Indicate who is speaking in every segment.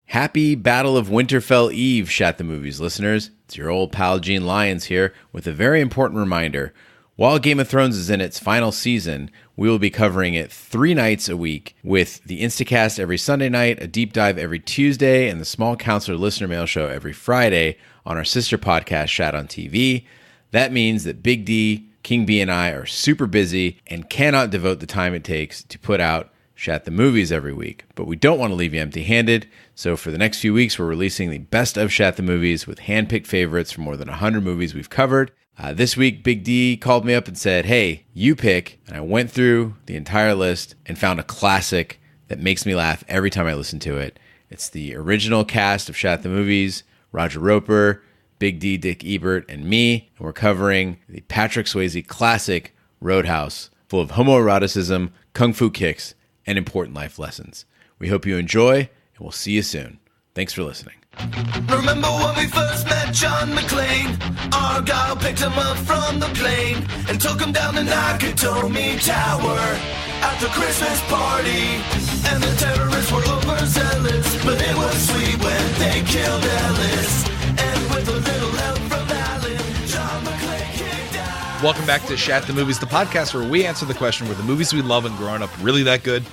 Speaker 1: Happy Battle of Winterfell Eve, Shat the Movies listeners. It's your old pal Gene Lyons here with a very important reminder. While Game of Thrones is in its final season, we will be covering it 3 nights a week with the Instacast every Sunday night, a deep dive every Tuesday, and the Small Counselor Listener Mail Show every Friday on our sister podcast, Shat on TV. That means that Big D, King B, and I are super busy and cannot devote the time it takes to put out Shat the Movies every week. But we don't want to leave you empty-handed, so for the next few weeks, we're releasing the best of Shat the Movies with hand-picked favorites from more than 100 movies we've covered. This week, Big D called me up and said, hey, you pick. And I went through the entire list and found a classic that makes me laugh every time I listen to it. It's the original cast of Shat the Movies, Roger Roper, Big D, Dick Ebert, and me. And we're covering the Patrick Swayze classic, Roadhouse, full of homoeroticism, kung fu kicks, and important life lessons. We hope you enjoy, and we'll see you soon. Thanks for listening.
Speaker 2: Remember when we first met John McClane? Argyle picked him up from the plane and took him down the Nakatomi Tower at the Christmas party. And the terrorists were overzealous, but it was sweet when they killed Ellis. And with a little help from Alan, John McClane kicked out.
Speaker 3: Welcome back to Shat the Movies, the podcast where we answer the question, were the movies we love and growing up really that good?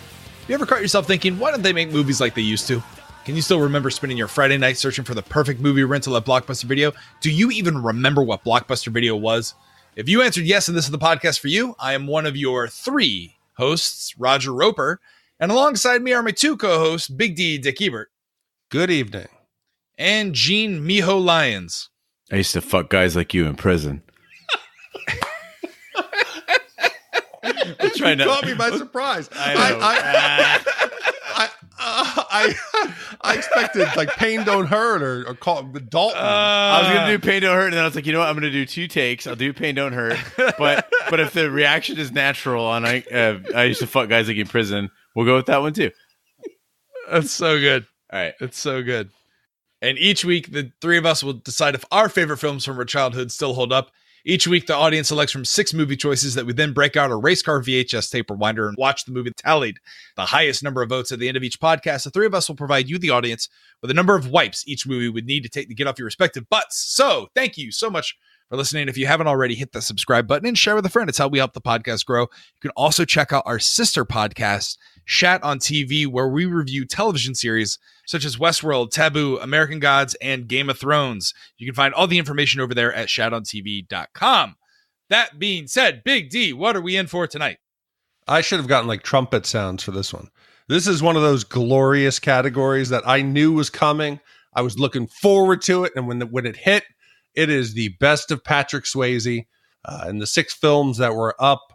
Speaker 3: You ever caught yourself thinking, why don't they make movies like they used to? Can you still remember spending your Friday night searching for the perfect movie rental at Blockbuster Video? Do you even remember what Blockbuster Video was? If you answered yes and this is the podcast for you, I am one of your 3 hosts, Roger Roper, and alongside me are my 2 co-hosts, Big D, Dick Ebert.
Speaker 4: Good evening.
Speaker 3: And Gene Miho Lyons.
Speaker 1: I used to fuck guys like you in prison.
Speaker 4: You caught me by surprise. I expected like Pain Don't Hurt or call Dalton.
Speaker 1: I was gonna do Pain Don't Hurt, and then I was like, you know what? I'm gonna do 2 takes. I'll do Pain Don't Hurt, but if the reaction is natural, and I used to fuck guys like in prison, we'll go with that one too.
Speaker 3: That's so good.
Speaker 1: All right,
Speaker 3: it's so good. And each week, the 3 of us will decide if our favorite films from our childhood still hold up. Each week, the audience selects from 6 movie choices that we then break out a race car VHS tape rewinder and watch the movie tallied. The highest number of votes at the end of each podcast, the 3 of us will provide you, the audience, with a number of wipes each movie would need to take to get off your respective butts. So, thank you so much for listening. If you haven't already, hit the subscribe button and share with a friend. It's how we help the podcast grow. You can also check out our sister podcast, Shat on TV, where we review television series such as Westworld, Taboo, American Gods, and Game of Thrones. You can find all the information over there at shatontv.com. That being said, Big D, what are we in for tonight?
Speaker 4: I should have gotten like trumpet sounds for this one. This is one of those glorious categories that I knew was coming. I was looking forward to it, and when it hit, it is the best of Patrick Swayze. And the 6 films that were up,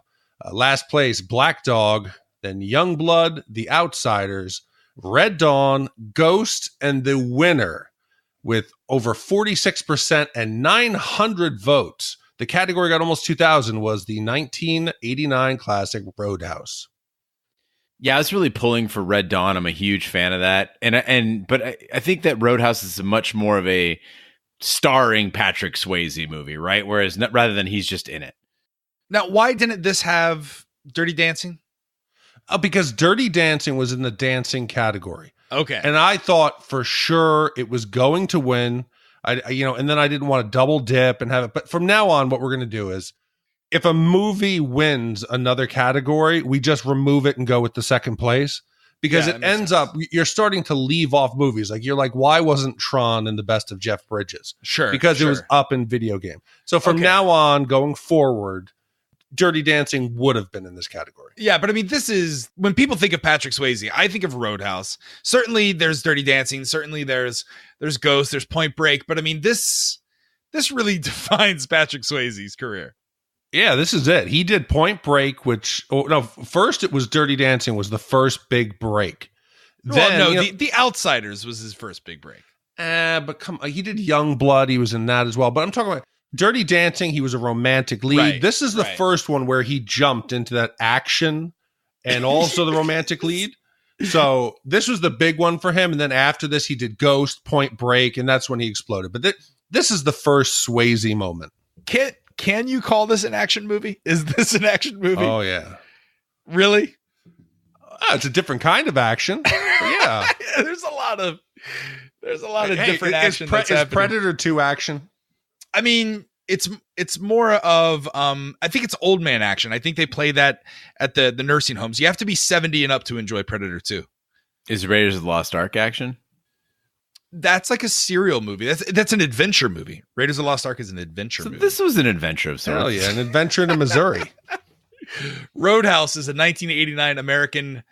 Speaker 4: last place, Black Dog, then Youngblood, The Outsiders, Red Dawn, Ghost, and The Winner, with over 46% and 900 votes. The category got almost 2,000, was the 1989 classic Roadhouse.
Speaker 1: Yeah, I was really pulling for Red Dawn. I'm a huge fan of that, but I think that Roadhouse is much more of a starring Patrick Swayze movie, right? Whereas rather than he's just in it.
Speaker 3: Now, why didn't this have Dirty Dancing?
Speaker 4: Because Dirty Dancing was in the dancing category.
Speaker 3: Okay.
Speaker 4: And I thought for sure it was going to win. And then I didn't want to double dip and have it. But from now on, what we're going to do is if a movie wins another category, we just remove it and go with the second place. Because it ends up, you're starting to leave off movies. Like, you're like, why wasn't Tron in the best of Jeff Bridges?
Speaker 3: Sure.
Speaker 4: Because it was up in video game. So from now on, going forward, Dirty Dancing would have been in this category.
Speaker 3: Yeah, but I mean, this is when people think of Patrick Swayze, I think of Roadhouse. Certainly there's Dirty Dancing. Certainly there's Ghost, there's Point Break. But I mean, this really defines Patrick Swayze's career.
Speaker 4: Yeah, this is it. He did Point Break, first it was Dirty Dancing was the first big break.
Speaker 3: The Outsiders was his first big break.
Speaker 4: But he did Youngblood. He was in that as well. But I'm talking about Dirty Dancing. He was a romantic lead. Right, this is the first one where he jumped into that action and also the romantic lead. So this was the big one for him. And then after this, he did Ghost, Point Break, and that's when he exploded. But this is the first Swayze moment.
Speaker 3: Can you call this an action movie? Is this an action movie?
Speaker 4: Oh, yeah.
Speaker 3: Really?
Speaker 4: It's a different kind of action. Yeah.
Speaker 3: There's a lot of There's a lot of
Speaker 4: Hey,
Speaker 3: different action.
Speaker 4: Is Predator 2 action?
Speaker 3: I mean, it's more of I think it's old man action. I think they play that at the nursing homes. You have to be 70 and up to enjoy Predator 2.
Speaker 1: Is Raiders of the Lost Ark action?
Speaker 3: That's like a serial movie. That's an adventure movie. Raiders of the Lost Ark is an adventure movie.
Speaker 1: This was an adventure of sorts.
Speaker 4: Hell yeah, an adventure in Missouri.
Speaker 3: Roadhouse is a 1989 American,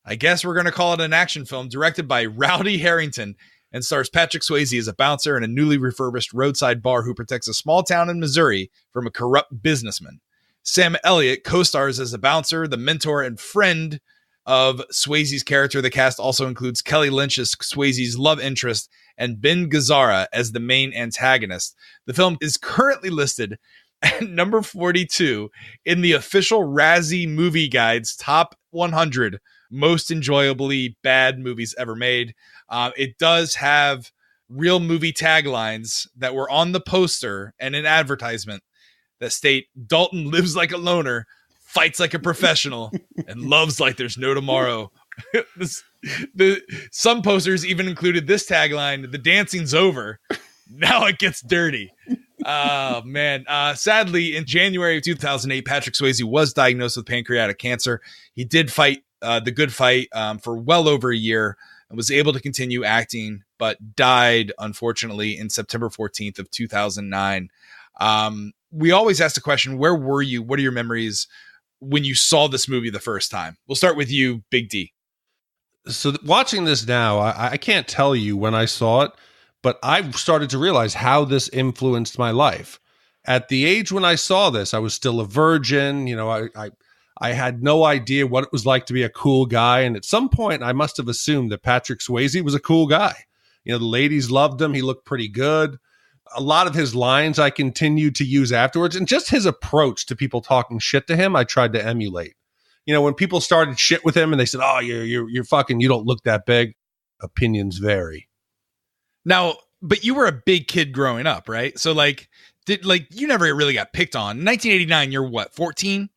Speaker 3: I guess we're going to call it an action film, directed by Rowdy Harrington and stars Patrick Swayze as a bouncer in a newly refurbished roadside bar who protects a small town in Missouri from a corrupt businessman. Sam Elliot co-stars as a bouncer, the mentor and friend of Swayze's character. The cast also includes Kelly Lynch as Swayze's love interest and Ben Gazzara as the main antagonist. The film is currently listed at number 42 in the official Razzie Movie Guide's top 100 most enjoyably bad movies ever made. It does have real movie taglines that were on the poster and an advertisement that state Dalton lives like a loner, fights like a professional, and loves like there's no tomorrow. Some posters even included this tagline: "The dancing's over. Now it gets dirty." Oh, man. Sadly, in January of 2008, Patrick Swayze was diagnosed with pancreatic cancer. He did fight the good fight for well over a year and was able to continue acting, but died, unfortunately, in September 14th of 2009. We always ask the question, where were you? What are your memories when you saw this movie the first time? We'll start with you, Big D.
Speaker 4: So watching this now, I can't tell you when I saw it, but I've started to realize how this influenced my life. At the age when I saw this, I was still a virgin. You know, I had no idea what it was like to be a cool guy. And at some point, I must have assumed that Patrick Swayze was a cool guy. You know, the ladies loved him. He looked pretty good. A lot of his lines I continued to use afterwards. And just his approach to people talking shit to him, I tried to emulate. You know, when people started shit with him and they said, "Oh, you're fucking, you don't look that big." Opinions vary.
Speaker 3: Now, but you were a big kid growing up, right? So you never really got picked on. In 1989, you're what, 14?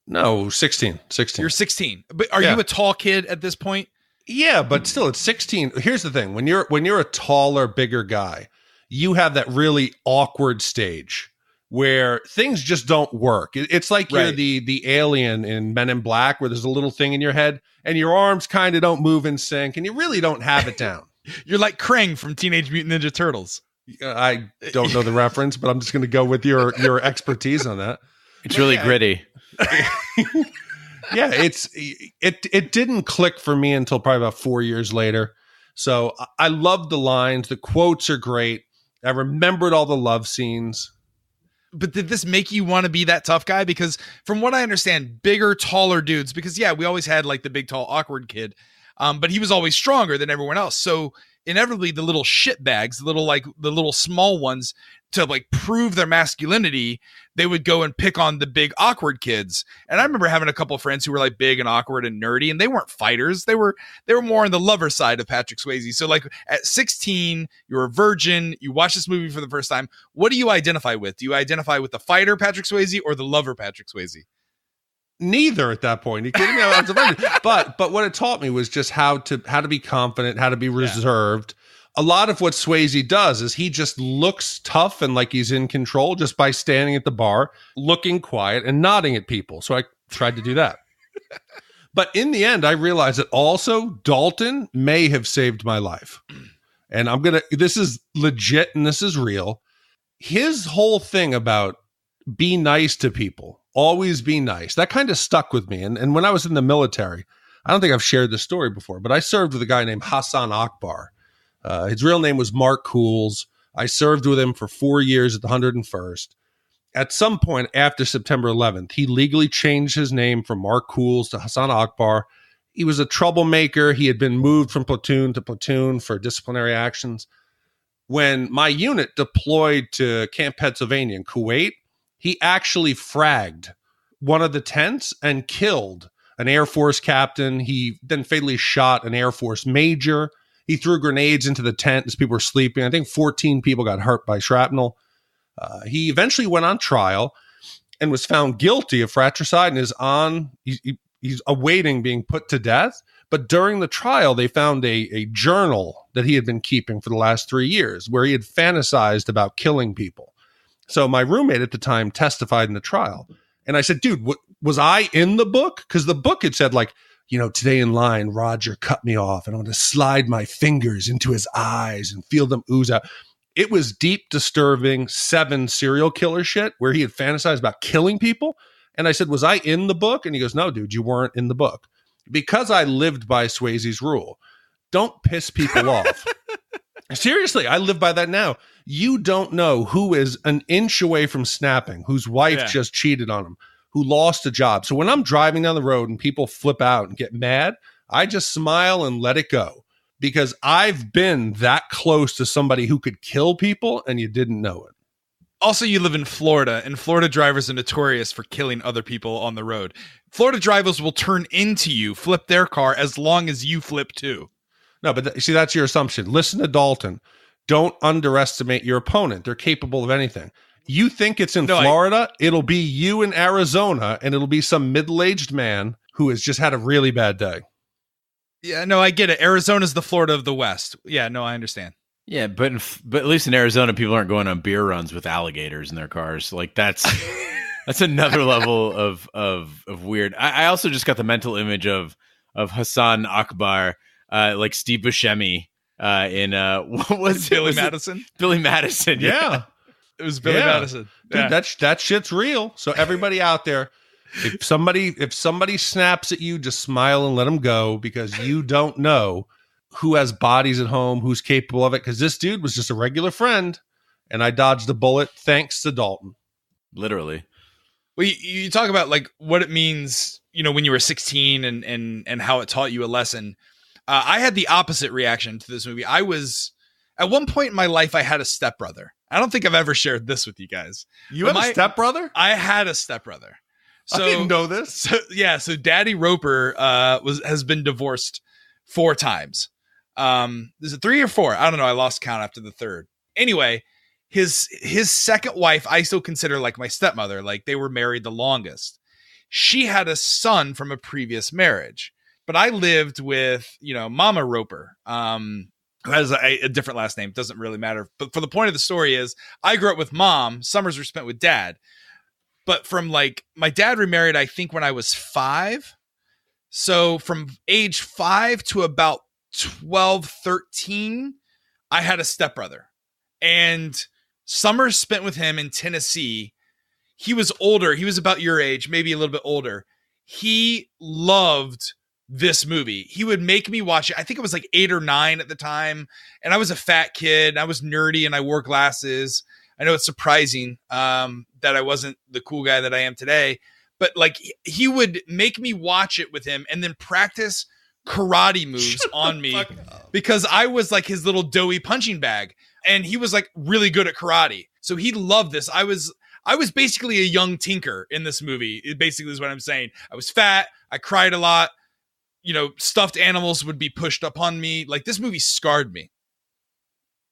Speaker 4: No, 16.
Speaker 3: You're 16. But are you a tall kid at this point?
Speaker 4: Yeah, but still, at 16. Here's the thing: when you're a taller, bigger guy, you have that really awkward stage where things just don't work. It's like you're the alien in Men in Black, where there's a little thing in your head and your arms kind of don't move in sync, and you really don't have it down.
Speaker 3: You're like Krang from Teenage Mutant Ninja Turtles.
Speaker 4: I don't know the reference, but I'm just going to go with your expertise on that.
Speaker 1: It's really gritty.
Speaker 4: Yeah, it didn't click for me until probably about 4 years later. So I love the lines. The quotes are great. I remembered all the love scenes.
Speaker 3: But did this make you want to be that tough guy? Because from what I understand, bigger, taller dudes, because we always had like the big, tall, awkward kid. But he was always stronger than everyone else. So inevitably the little shit bags, the little small ones, to like prove their masculinity, they would go and pick on the big awkward kids. And I remember having a couple of friends who were like big and awkward and nerdy, and they weren't fighters. They were more on the lover side of Patrick Swayze. So like at 16, you're a virgin, you watch this movie for the first time. What do you identify with? Do you identify with the fighter Patrick Swayze or the lover Patrick Swayze?
Speaker 4: Neither at that point. Are you kidding me? I was a virgin. But what it taught me was just how to be confident, how to be reserved. A lot of what Swayze does is he just looks tough and like he's in control just by standing at the bar, looking quiet and nodding at people. So I tried to do that. But in the end, I realized that also Dalton may have saved my life. And this is legit and this is real. His whole thing about be nice to people, always be nice, that kind of stuck with me. And when I was in the military, I don't think I've shared this story before, but I served with a guy named Hassan Akbar. His real name was Mark Cools. I served with him for 4 years at the 101st. At some point after September 11th, he legally changed his name from Mark Cools to Hassan Akbar. He was a troublemaker. He had been moved from platoon to platoon for disciplinary actions. When my unit deployed to Camp Pennsylvania in Kuwait, he actually fragged one of the tents and killed an Air Force captain. He then fatally shot an Air Force major. He threw grenades into the tent as people were sleeping. I think 14 people got hurt by shrapnel. He eventually went on trial and was found guilty of fratricide and is he's awaiting being put to death. But during the trial, they found a journal that he had been keeping for the last 3 years where he had fantasized about killing people. So my roommate at the time testified in the trial. And I said, dude, was I in the book? Because the book had said, like, today in line, Roger cut me off and I'm going to slide my fingers into his eyes and feel them ooze out. It was deep, disturbing 7 serial killer shit where he had fantasized about killing people. And I said, was I in the book? And he goes, no, dude, you weren't in the book. Because I lived by Swayze's rule. Don't piss people off. Seriously, I live by that now. You don't know who is an inch away from snapping, whose wife just cheated on him, who lost a job. So when I'm driving down the road and people flip out and get mad, I just smile and let it go. Because I've been that close to somebody who could kill people and you didn't know it.
Speaker 3: Also, you live in Florida, and Florida drivers are notorious for killing other people on the road. Florida drivers will turn into you, flip their car, as long as you flip too.
Speaker 4: No, but see, that's your assumption. Listen to Dalton. Don't underestimate your opponent. They're capable of anything. You think it's in Florida, it'll be you in Arizona, and it'll be some middle-aged man who has just had a really bad day.
Speaker 3: Yeah, no, I get it. Arizona's the Florida of the West. Yeah, no, I understand.
Speaker 1: Yeah, but at least in Arizona, people aren't going on beer runs with alligators in their cars. Like that's another level of weird. I also just got the mental image of Hassan Akbar, like Steve Buscemi in what was
Speaker 3: Billy
Speaker 1: it?
Speaker 3: Madison?
Speaker 1: Billy Madison,
Speaker 4: yeah.
Speaker 3: It was Billy Madison.
Speaker 4: Dude, that shit's real. So everybody out there, if somebody snaps at you, just smile and let them go, because you don't know who has bodies at home, who's capable of it. Because this dude was just a regular friend, and I dodged a bullet thanks to Dalton.
Speaker 1: Literally.
Speaker 3: Well, you talk about like what it means, when you were 16 and how it taught you a lesson. I had the opposite reaction to this movie. I was, at one point in my life, I had a stepbrother. I don't think I've ever shared this with you guys.
Speaker 4: You have a stepbrother?
Speaker 3: I had a stepbrother. So,
Speaker 4: I didn't know this.
Speaker 3: So Daddy Roper has been divorced 4 times. Is it 3 or 4? I don't know. I lost count after the 3rd. Anyway, his second wife, I still consider like my stepmother. Like they were married the longest. She had a son from a previous marriage, but I lived with, Mama Roper, who has a different last name. Doesn't really matter. But for the point of the story is I grew up with Mom. Summers were spent with Dad. But from like my dad remarried, I think when I was 5. So from age 5 to about 12, 13, I had a stepbrother, and summers spent with him in Tennessee. He was older. He was about your age, maybe a little bit older. He loved this movie. He would make me watch it. I think it was like 8 or 9 at the time. And I was a fat kid. I was nerdy and I wore glasses. I know it's surprising that I wasn't the cool guy that I am today, but like he would make me watch it with him and then practice karate moves on me because I was like his little doughy punching bag, and he was like really good at karate. So he loved this. I was basically a young Tinker in this movie. It basically is what I'm saying. I was fat. I cried a lot. Stuffed animals would be pushed upon me. Like this movie scarred me.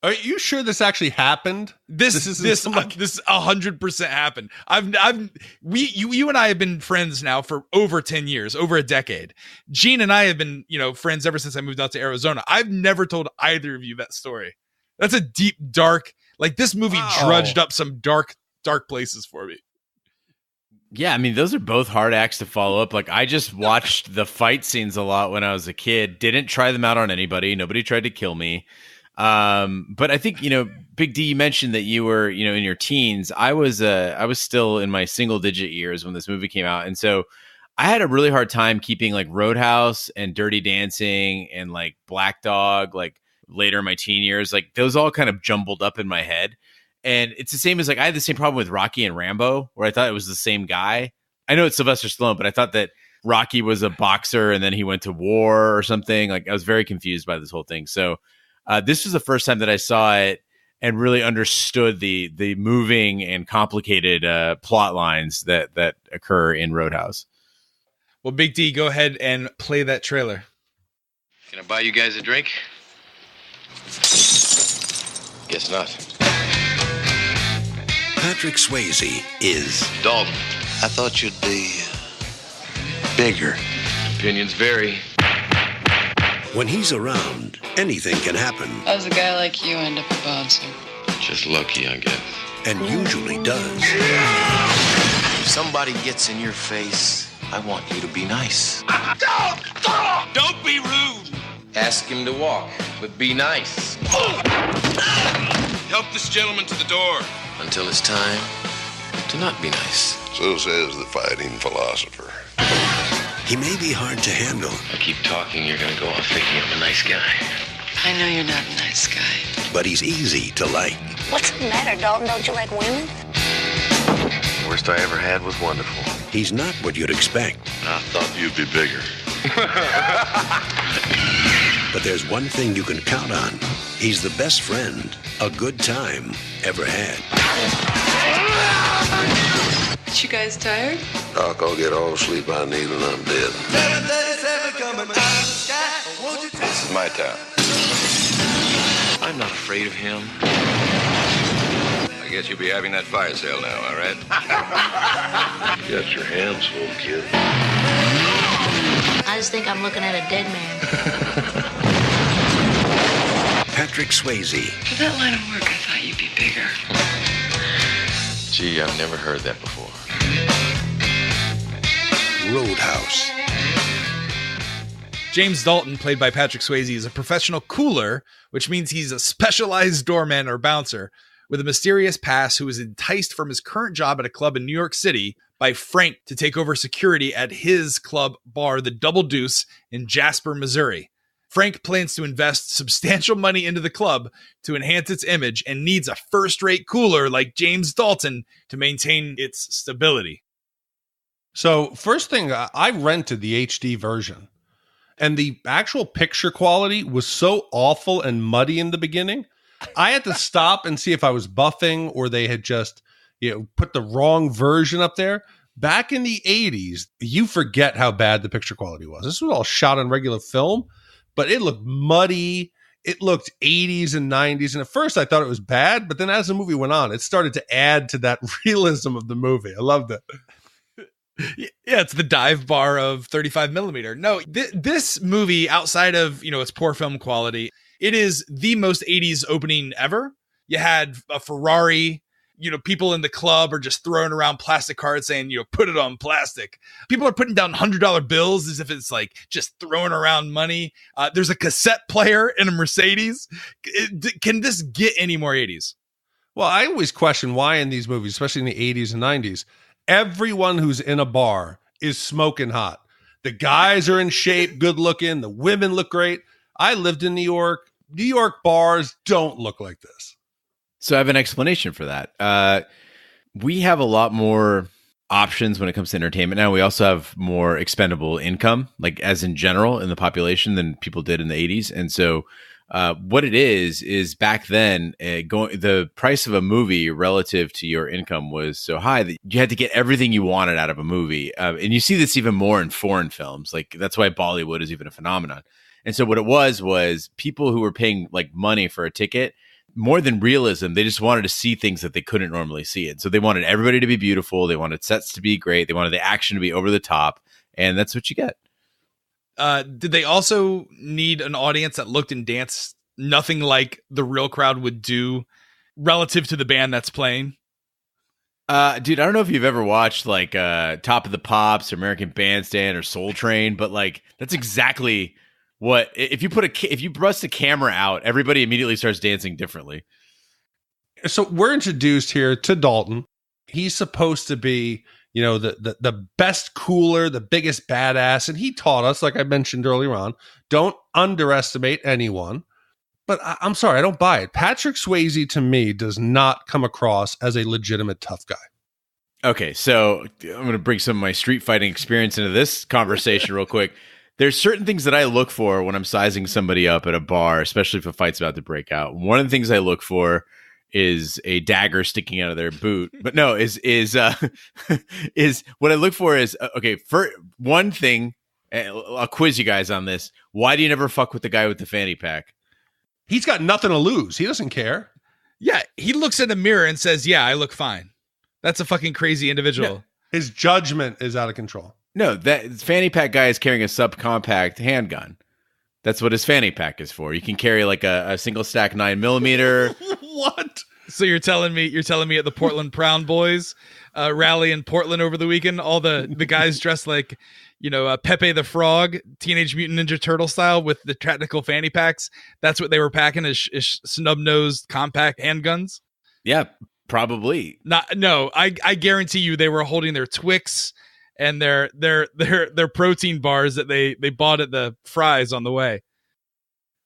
Speaker 4: Are you sure this actually happened?
Speaker 3: This 100% happened. You and I have been friends now for over 10 years, over a decade. Gene and I have been, friends ever since I moved out to Arizona. I've never told either of you that story. That's a deep, dark, like this movie drudged up some dark places for me.
Speaker 1: Yeah, I mean, those are both hard acts to follow up. Like, I just watched the fight scenes a lot when I was a kid. Didn't try them out on anybody. Nobody tried to kill me. But I think, Big D, you mentioned that you were, in your teens. I was still in my single digit years when this movie came out. And so I had a really hard time keeping like Roadhouse and Dirty Dancing and like Black Dog, like later in my teen years, like those all kind of jumbled up in my head. And it's the same as like, I had the same problem with Rocky and Rambo, where I thought it was the same guy. I know it's Sylvester Stallone, but I thought that Rocky was a boxer and then he went to war or something. Like I was very confused by this whole thing. So this was the first time that I saw it and really understood the moving and complicated plot lines that occur in Roadhouse.
Speaker 3: Well, Big D, go ahead and play that trailer.
Speaker 5: Can I buy you guys a drink? Guess not.
Speaker 6: Patrick Swayze is
Speaker 5: Dalton.
Speaker 6: I thought you'd be bigger.
Speaker 5: Opinions vary.
Speaker 6: When he's around, anything can happen,
Speaker 7: How's a guy like you end up a bouncer?
Speaker 5: Just lucky, I guess.
Speaker 6: and usually does.
Speaker 2: If somebody gets in your face, I want you to be nice.
Speaker 5: Don't be rude! Ask him to walk, but be nice. Help this gentleman to the door. Until it's time to not be nice.
Speaker 8: So says the fighting philosopher.
Speaker 6: He may be hard to handle,
Speaker 5: I keep talking, you're gonna go off thinking I'm a nice guy.
Speaker 7: I know you're not a nice guy.
Speaker 6: but he's easy to like.
Speaker 9: What's the matter, Dalton? Don't you like women?
Speaker 5: Worst I ever had was wonderful.
Speaker 6: He's not what you'd expect,
Speaker 8: I thought you'd be bigger.
Speaker 6: but there's one thing you can count on. He's the best friend a good time ever had.
Speaker 7: You guys tired?
Speaker 8: Doc, I'll get all the sleep I need and I'm dead. This is my town.
Speaker 5: I'm not afraid of him.
Speaker 8: I guess you'll be having that fire sale now, all right? You got your hands full, kid.
Speaker 9: I just think I'm looking at a dead man.
Speaker 6: Patrick Swayze,
Speaker 7: For that line of work, I thought you'd be bigger.
Speaker 5: Gee, I've never heard that before.
Speaker 6: Roadhouse.
Speaker 3: James Dalton, played by Patrick Swayze, is a professional cooler, which means he's a specialized doorman or bouncer with a mysterious past who is enticed from his current job at a club in New York City by Frank to take over security at his club bar, the Double Deuce in Jasper, Missouri. Frank plans to invest substantial money into the club to enhance its image and needs a first-rate cooler like James Dalton to maintain its stability.
Speaker 4: So first thing, I rented the HD version, and the actual picture quality was so awful and muddy in the beginning. I had to stop and see if I was buffing or they had just, put the wrong version up there. Back in the 80s, you forget how bad the picture quality was. This was all shot on regular film, but it looked muddy. It looked 80s and 90s. And at first I thought it was bad, but then as the movie went on, it started to add to that realism of the movie. I loved it.
Speaker 3: Yeah, it's the dive bar of 35 millimeter. No, this movie, outside of, its poor film quality, it is the most 80s opening ever. You had a Ferrari, people in the club are just throwing around plastic cards saying, put it on plastic. People are putting down $100 bills as if it's like just throwing around money. There's a cassette player in a Mercedes. Can this get any more 80s?
Speaker 4: Well, I always question why in these movies, especially in the 80s and 90s, everyone who's in a bar is smoking hot. The guys are in shape, good looking. The women look great. I lived in New York. New York bars don't look like this.
Speaker 1: So I have an explanation for that. We have a lot more options when it comes to entertainment now. We also have more expendable income, like as in general in the population than people did in the 80s. And so what it is back then, the price of a movie relative to your income was so high that you had to get everything you wanted out of a movie. And you see this even more in foreign films. Like that's why Bollywood is even a phenomenon. And so what it was people who were paying like money for a ticket, more than realism, they just wanted to see things that they couldn't normally see. And so they wanted everybody to be beautiful. They wanted sets to be great. They wanted the action to be over the top. And that's what you get.
Speaker 3: Did they also need an audience that looked and danced nothing like the real crowd would do relative to the band that's playing?
Speaker 1: Dude, I don't know if you've ever watched like Top of the Pops or American Bandstand or Soul Train, but like that's exactly what if you bust a camera out, everybody immediately starts dancing differently.
Speaker 4: So we're introduced here to Dalton. He's supposed to be, the best cooler, the biggest badass. And he taught us, like I mentioned earlier on, don't underestimate anyone. But I'm sorry, I don't buy it. Patrick Swayze, to me, does not come across as a legitimate tough guy.
Speaker 1: Okay, so I'm going to bring some of my street fighting experience into this conversation real quick. There's certain things that I look for when I'm sizing somebody up at a bar, especially if a fight's about to break out. One of the things I look for is a dagger sticking out of their boot. But no, is what I look for is, okay, for one thing, I'll quiz you guys on this. Why do you never fuck with the guy with the fanny pack?
Speaker 4: He's got nothing to lose. He doesn't care.
Speaker 3: Yeah, he looks in the mirror and says, yeah, I look fine. That's a fucking crazy individual.
Speaker 4: Yeah. His judgment is out of control.
Speaker 1: No, that fanny pack guy is carrying a subcompact handgun. That's what his fanny pack is for. You can carry like a single stack 9mm.
Speaker 4: What?
Speaker 3: So you're telling me at the Portland Proud Boys rally in Portland over the weekend, all the guys dressed like, Pepe the Frog, Teenage Mutant Ninja Turtle style with the tactical fanny packs. That's what they were packing as snub-nosed compact handguns.
Speaker 1: Yeah, probably.
Speaker 3: I guarantee you they were holding their Twix and their protein bars that they bought at the Fry's on the way.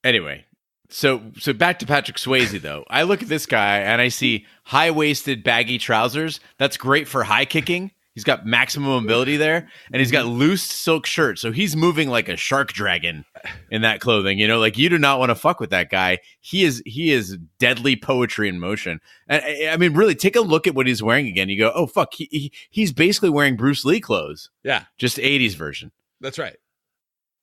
Speaker 1: Anyway, so back to Patrick Swayze though. I look at this guy and I see high-waisted baggy trousers. That's great for high kicking. He's got maximum mobility there, and he's got loose silk shirt. So he's moving like a shark dragon in that clothing. Like you do not want to fuck with that guy. He is deadly poetry in motion. And I mean, really, take a look at what he's wearing again. You go, oh fuck, he's basically wearing Bruce Lee clothes.
Speaker 3: Yeah,
Speaker 1: just 80s version.
Speaker 3: That's right.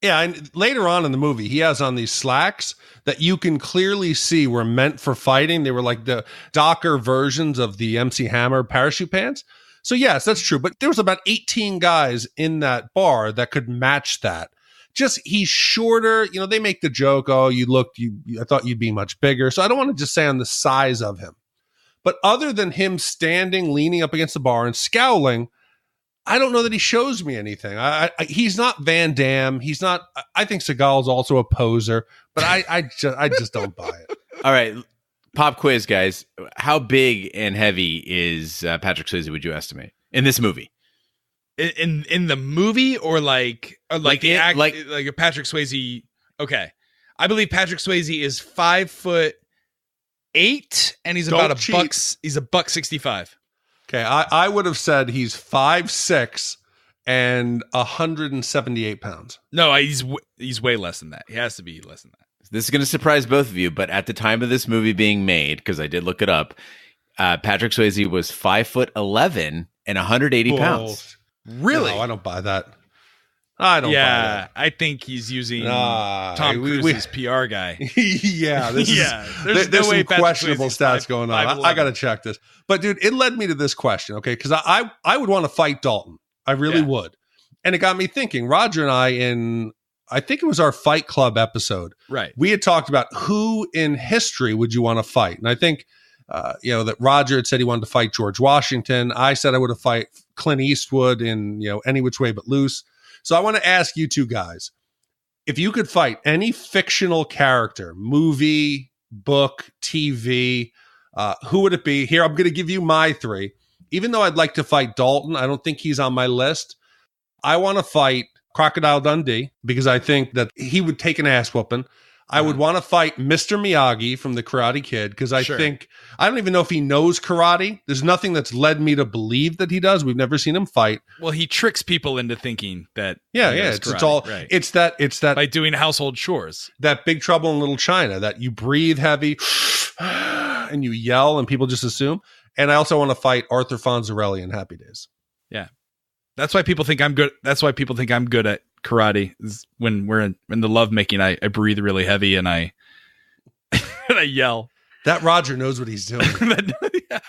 Speaker 4: Yeah, and later on in the movie, he has on these slacks that you can clearly see were meant for fighting. They were like the Docker versions of the MC Hammer parachute pants. So yes, that's true. But there was about 18 guys in that bar that could match that. Just he's shorter. They make the joke, oh, I thought you'd be much bigger. So I don't want to just say on the size of him. But other than him standing, leaning up against the bar and scowling, I don't know that he shows me anything. He's not Van Damme. He's not. I think Seagal's also a poser, but I just don't buy it.
Speaker 1: All right. Pop quiz, guys. How big and heavy is Patrick Swayze, would you estimate, in this movie?
Speaker 3: In the movie or like a Patrick Swayze? Okay. I believe Patrick Swayze is 5'8", and he's about he's $165.
Speaker 4: Okay, I would have said he's 5'6" and 178 pounds.
Speaker 3: No, he's way less than that. He has to be less than that.
Speaker 1: This is going to surprise both of you, but at the time of this movie being made, because I did look it up, Patrick Swayze was 5'11" and 180 pounds.
Speaker 3: Really?
Speaker 4: No, I don't buy that. I don't buy that.
Speaker 3: I think he's using Tom Cruise's PR guy.
Speaker 4: Yeah, there's some questionable stats going on. I got to check this. But dude, it led me to this question, okay? Because I would want to fight Dalton. I really would. And it got me thinking. Roger and I think it was our Fight Club episode.
Speaker 3: Right.
Speaker 4: We had talked about who in history would you want to fight. And I think, that Roger had said he wanted to fight George Washington. I said I would have fight Clint Eastwood in, Any Which Way But Loose. So I want to ask you two guys, if you could fight any fictional character, movie, book, TV, who would it be? Here, I'm going to give you my three. Even though I'd like to fight Dalton, I don't think he's on my list. I want to fight Crocodile Dundee because I think that he would take an ass whooping. I would want to fight Mr. Miyagi from The Karate Kid because I think, I don't even know if he knows karate. There's nothing that's led me to believe that he does. We've never seen him fight.
Speaker 3: Well, he tricks people into thinking that.
Speaker 4: It's all, right. It's that
Speaker 3: by doing household chores.
Speaker 4: That Big Trouble in Little China, that you breathe heavy and you yell and people just assume. And I also want to fight Arthur Fonzarelli in Happy Days.
Speaker 3: Yeah. That's why people think I'm good. That's why people think I'm good at karate. Is when we're in the lovemaking, I breathe really heavy and I and I yell.
Speaker 4: That Roger knows what he's doing.
Speaker 1: Yeah.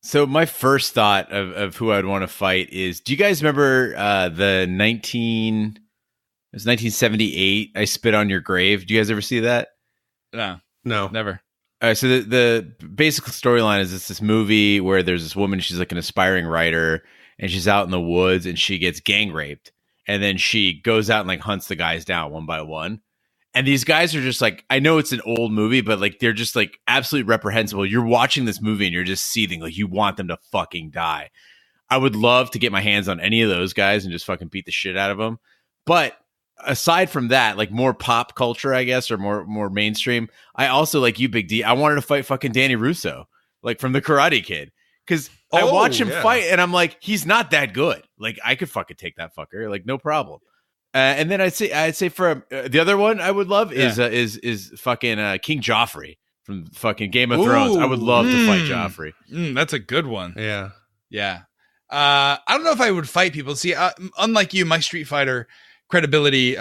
Speaker 1: So my first thought of who I'd want to fight is, do you guys remember the 1978 I Spit on Your Grave? Do you guys ever see that?
Speaker 3: No,
Speaker 4: never.
Speaker 1: So the basic storyline is this movie where there's this woman, she's like an aspiring writer, and she's out in the woods and she gets gang raped. And then she goes out and like hunts the guys down one by one. And these guys are just like, I know it's an old movie, but like they're just like absolutely reprehensible. You're watching this movie and you're just seething, like you want them to fucking die. I would love to get my hands on any of those guys and just fucking beat the shit out of them. But aside from that, like more pop culture, I guess, or more mainstream, I also, like you, Big D, I wanted to fight fucking Danny Russo, like from The Karate Kid. Because I watch him fight and I'm like, he's not that good. Like I could fucking take that fucker, like no problem. And then I'd say for the other one I would love is fucking King Joffrey from fucking Game of Thrones. I would love to fight Joffrey.
Speaker 3: That's a good one.
Speaker 4: Yeah.
Speaker 3: I don't know if I would fight people. See, unlike you, my Street Fighter credibility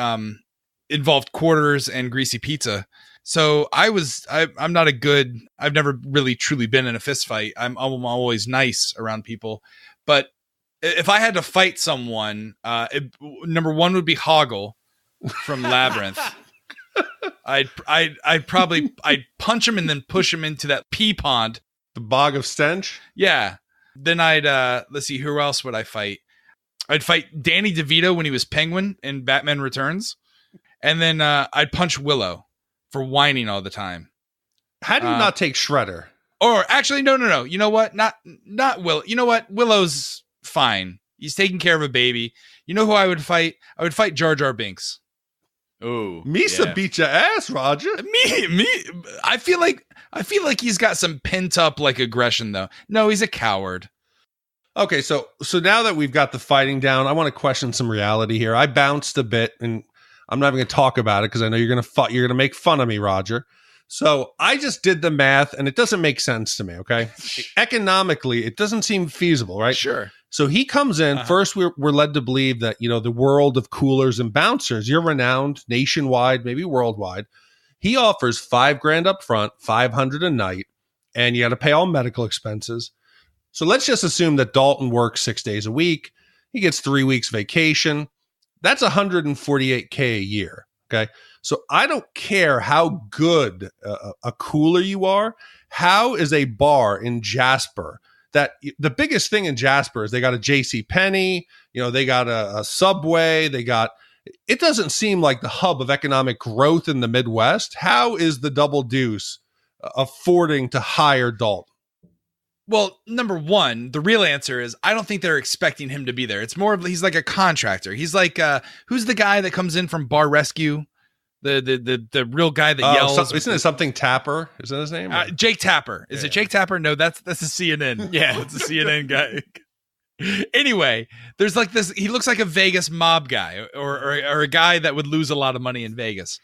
Speaker 3: involved quarters and greasy pizza. So I'm not I've never really truly been in a fist fight. I'm always nice around people. But if I had to fight someone, number one would be Hoggle from Labyrinth. I'd punch him and then push him into that pea pond.
Speaker 4: The bog of stench?
Speaker 3: Yeah. Then let's see, who else would I fight? I'd fight Danny DeVito when he was Penguin in Batman Returns. And then I'd punch Willow for whining all the time.
Speaker 4: How do you not take Shredder?
Speaker 3: Or actually, no. You know what? Not Willow. You know what? Willow's fine. He's taking care of a baby. You know who I would fight? I would fight Jar Jar Binks.
Speaker 1: Oh,
Speaker 4: Misa beat your ass, Roger.
Speaker 3: Me. I feel like he's got some pent up like aggression though. No, he's a coward.
Speaker 4: Okay, so now that we've got the fighting down, I want to question some reality here. I bounced a bit, and I'm not even going to talk about it because I know you're going to make fun of me, Roger. So I just did the math, and it doesn't make sense to me. Okay, economically, it doesn't seem feasible, right?
Speaker 3: Sure.
Speaker 4: So he comes in. First, we're led to believe that, the world of coolers and bouncers, you're renowned nationwide, maybe worldwide. He offers $5,000 up front, $500 a night, and you got to pay all medical expenses. So let's just assume that Dalton works 6 days a week. He gets 3 weeks vacation. That's $148K a year. Okay. So I don't care how good a cooler you are. How is a bar in Jasper that the biggest thing in Jasper is they got a JCPenney, they got a Subway, it doesn't seem like the hub of economic growth in the Midwest. How is the Double Deuce affording to hire Dalton?
Speaker 3: Well, number one, the real answer is I don't think they're expecting him to be there. It's more of he's like a contractor. He's like who's the guy that comes in from Bar Rescue? The real guy that yells.
Speaker 4: Isn't it something Tapper? Is that his name?
Speaker 3: Jake Tapper. Is it Jake Tapper? No, that's a CNN. Yeah, it's a CNN guy. Anyway, there's like this. He looks like a Vegas mob guy or a guy that would lose a lot of money in Vegas.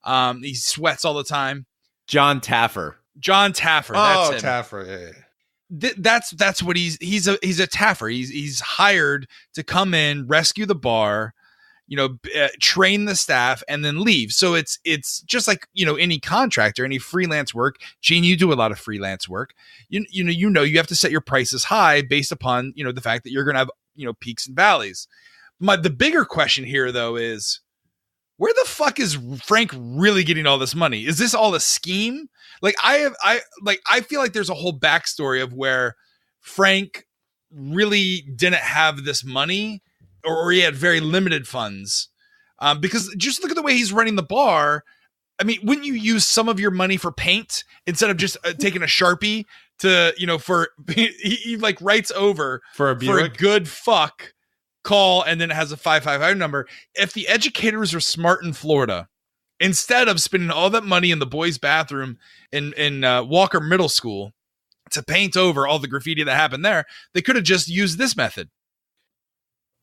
Speaker 3: He sweats all the time.
Speaker 1: John Taffer.
Speaker 3: That's him.
Speaker 4: Taffer. Yeah.
Speaker 3: That's what he's a Taffer. He's hired to come in, rescue the bar, train the staff, and then leave. So it's just like any contractor, any freelance work. Gene, you do a lot of freelance work. You have to set your prices high based upon the fact that you're going to have peaks and valleys. The bigger question here though is, where the fuck is Frank really getting all this money? Is this all a scheme? Like I feel like there's a whole backstory of where Frank really didn't have this money, or he had very limited funds. Because just look at the way he's running the bar. I mean, wouldn't you use some of your money for paint instead of just taking a Sharpie to, he like writes over
Speaker 4: for a
Speaker 3: good fuck call, and then it has a 555 number. If the educators are smart in Florida, instead of spending all that money in the boys' bathroom in Walker Middle School to paint over all the graffiti that happened there, they could have just used this method.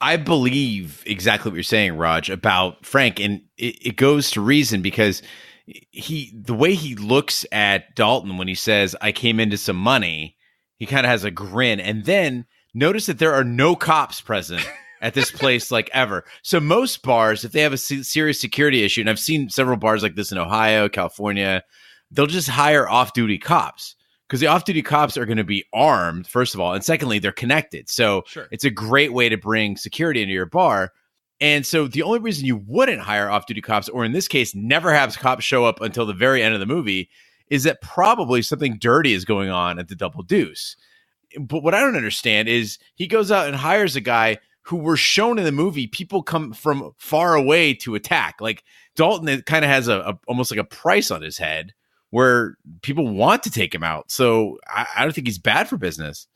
Speaker 1: I believe exactly what you're saying, Raj, about Frank, and it goes to reason because the way he looks at Dalton when he says, "I came into some money," he kind of has a grin, and then notice that there are no cops present at this place like ever. So most bars, if they have a serious security issue, and I've seen several bars like this in Ohio, California, they'll just hire off-duty cops because the off-duty cops are going to be armed, first of all, and secondly, they're connected. So It's a great way to bring security into your bar. And so the only reason you wouldn't hire off-duty cops, or in this case, never have cops show up until the very end of the movie, is that probably something dirty is going on at the Double Deuce. But what I don't understand is he goes out and hires a guy who were shown in the movie, people come from far away to attack. Like Dalton kind of has almost like a price on his head where people want to take him out. So I don't think he's bad for business.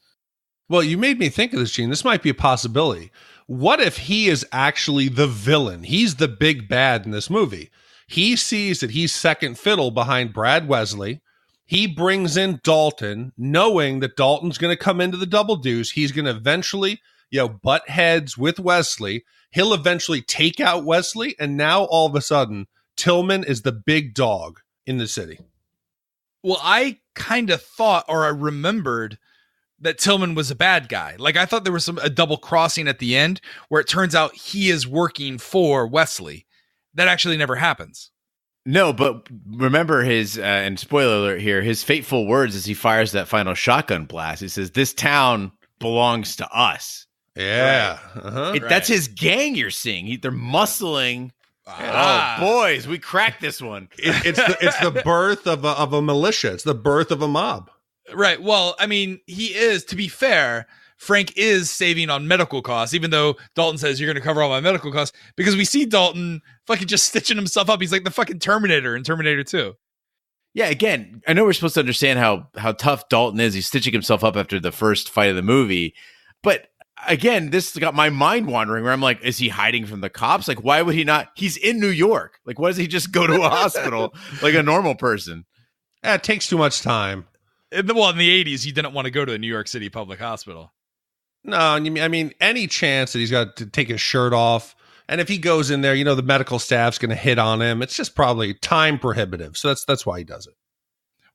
Speaker 4: Well, you made me think of this, Gene. This might be a possibility. What if he is actually the villain? He's the big bad in this movie. He sees that he's second fiddle behind Brad Wesley. He brings in Dalton, knowing that Dalton's going to come into the Double Deuce. He's going to eventually, butt heads with Wesley. He'll eventually take out Wesley. And now all of a sudden, Tillman is the big dog in the city.
Speaker 3: Well, I kind of thought, or I remembered that Tillman was a bad guy. Like I thought there was a double crossing at the end where it turns out he is working for Wesley. That actually never happens.
Speaker 1: No, but remember his, and spoiler alert here, his fateful words as he fires that final shotgun blast. He says, "This town belongs to us."
Speaker 4: Yeah.
Speaker 1: Right. That's his gang you're seeing. They're muscling Oh, boys, we cracked this one.
Speaker 4: It's the birth of a militia. It's the birth of a mob.
Speaker 3: Right. Well, I mean, he is, to be fair, Frank is saving on medical costs, even though Dalton says you're going to cover all my medical costs, because we see Dalton fucking just stitching himself up. He's like the fucking Terminator in Terminator 2.
Speaker 1: Yeah, again, I know we're supposed to understand how tough Dalton is. He's stitching himself up after the first fight of the movie. But again, this got my mind wandering where I'm like, is he hiding from the cops? Like, why would he not? He's in New York. Like, why does he just go to a hospital like a normal person?
Speaker 4: It takes too much time.
Speaker 3: Well, in the 80s, you didn't want to go to a New York City public hospital.
Speaker 4: No, I mean, any chance that he's got to take his shirt off, and if he goes in there, the medical staff's going to hit on him. It's just probably time prohibitive. So that's why he does it.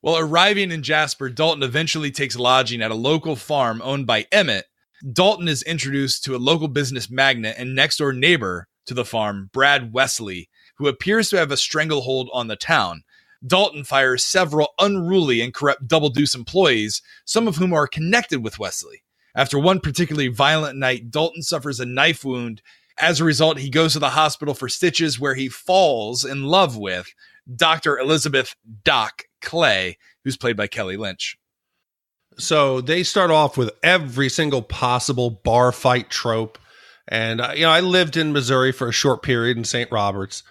Speaker 3: Well, arriving in Jasper, Dalton eventually takes lodging at a local farm owned by Emmett. Dalton is introduced to a local business magnate and next-door neighbor to the farm, Brad Wesley, who appears to have a stranglehold on the town. Dalton fires several unruly and corrupt Double Deuce employees, some of whom are connected with Wesley. After one particularly violent night, Dalton suffers a knife wound. As a result, he goes to the hospital for stitches, where he falls in love with Dr. Elizabeth Doc Clay, who's played by Kelly Lynch.
Speaker 4: So they start off with every single possible bar fight trope. And, I lived in Missouri for a short period in St. Roberts,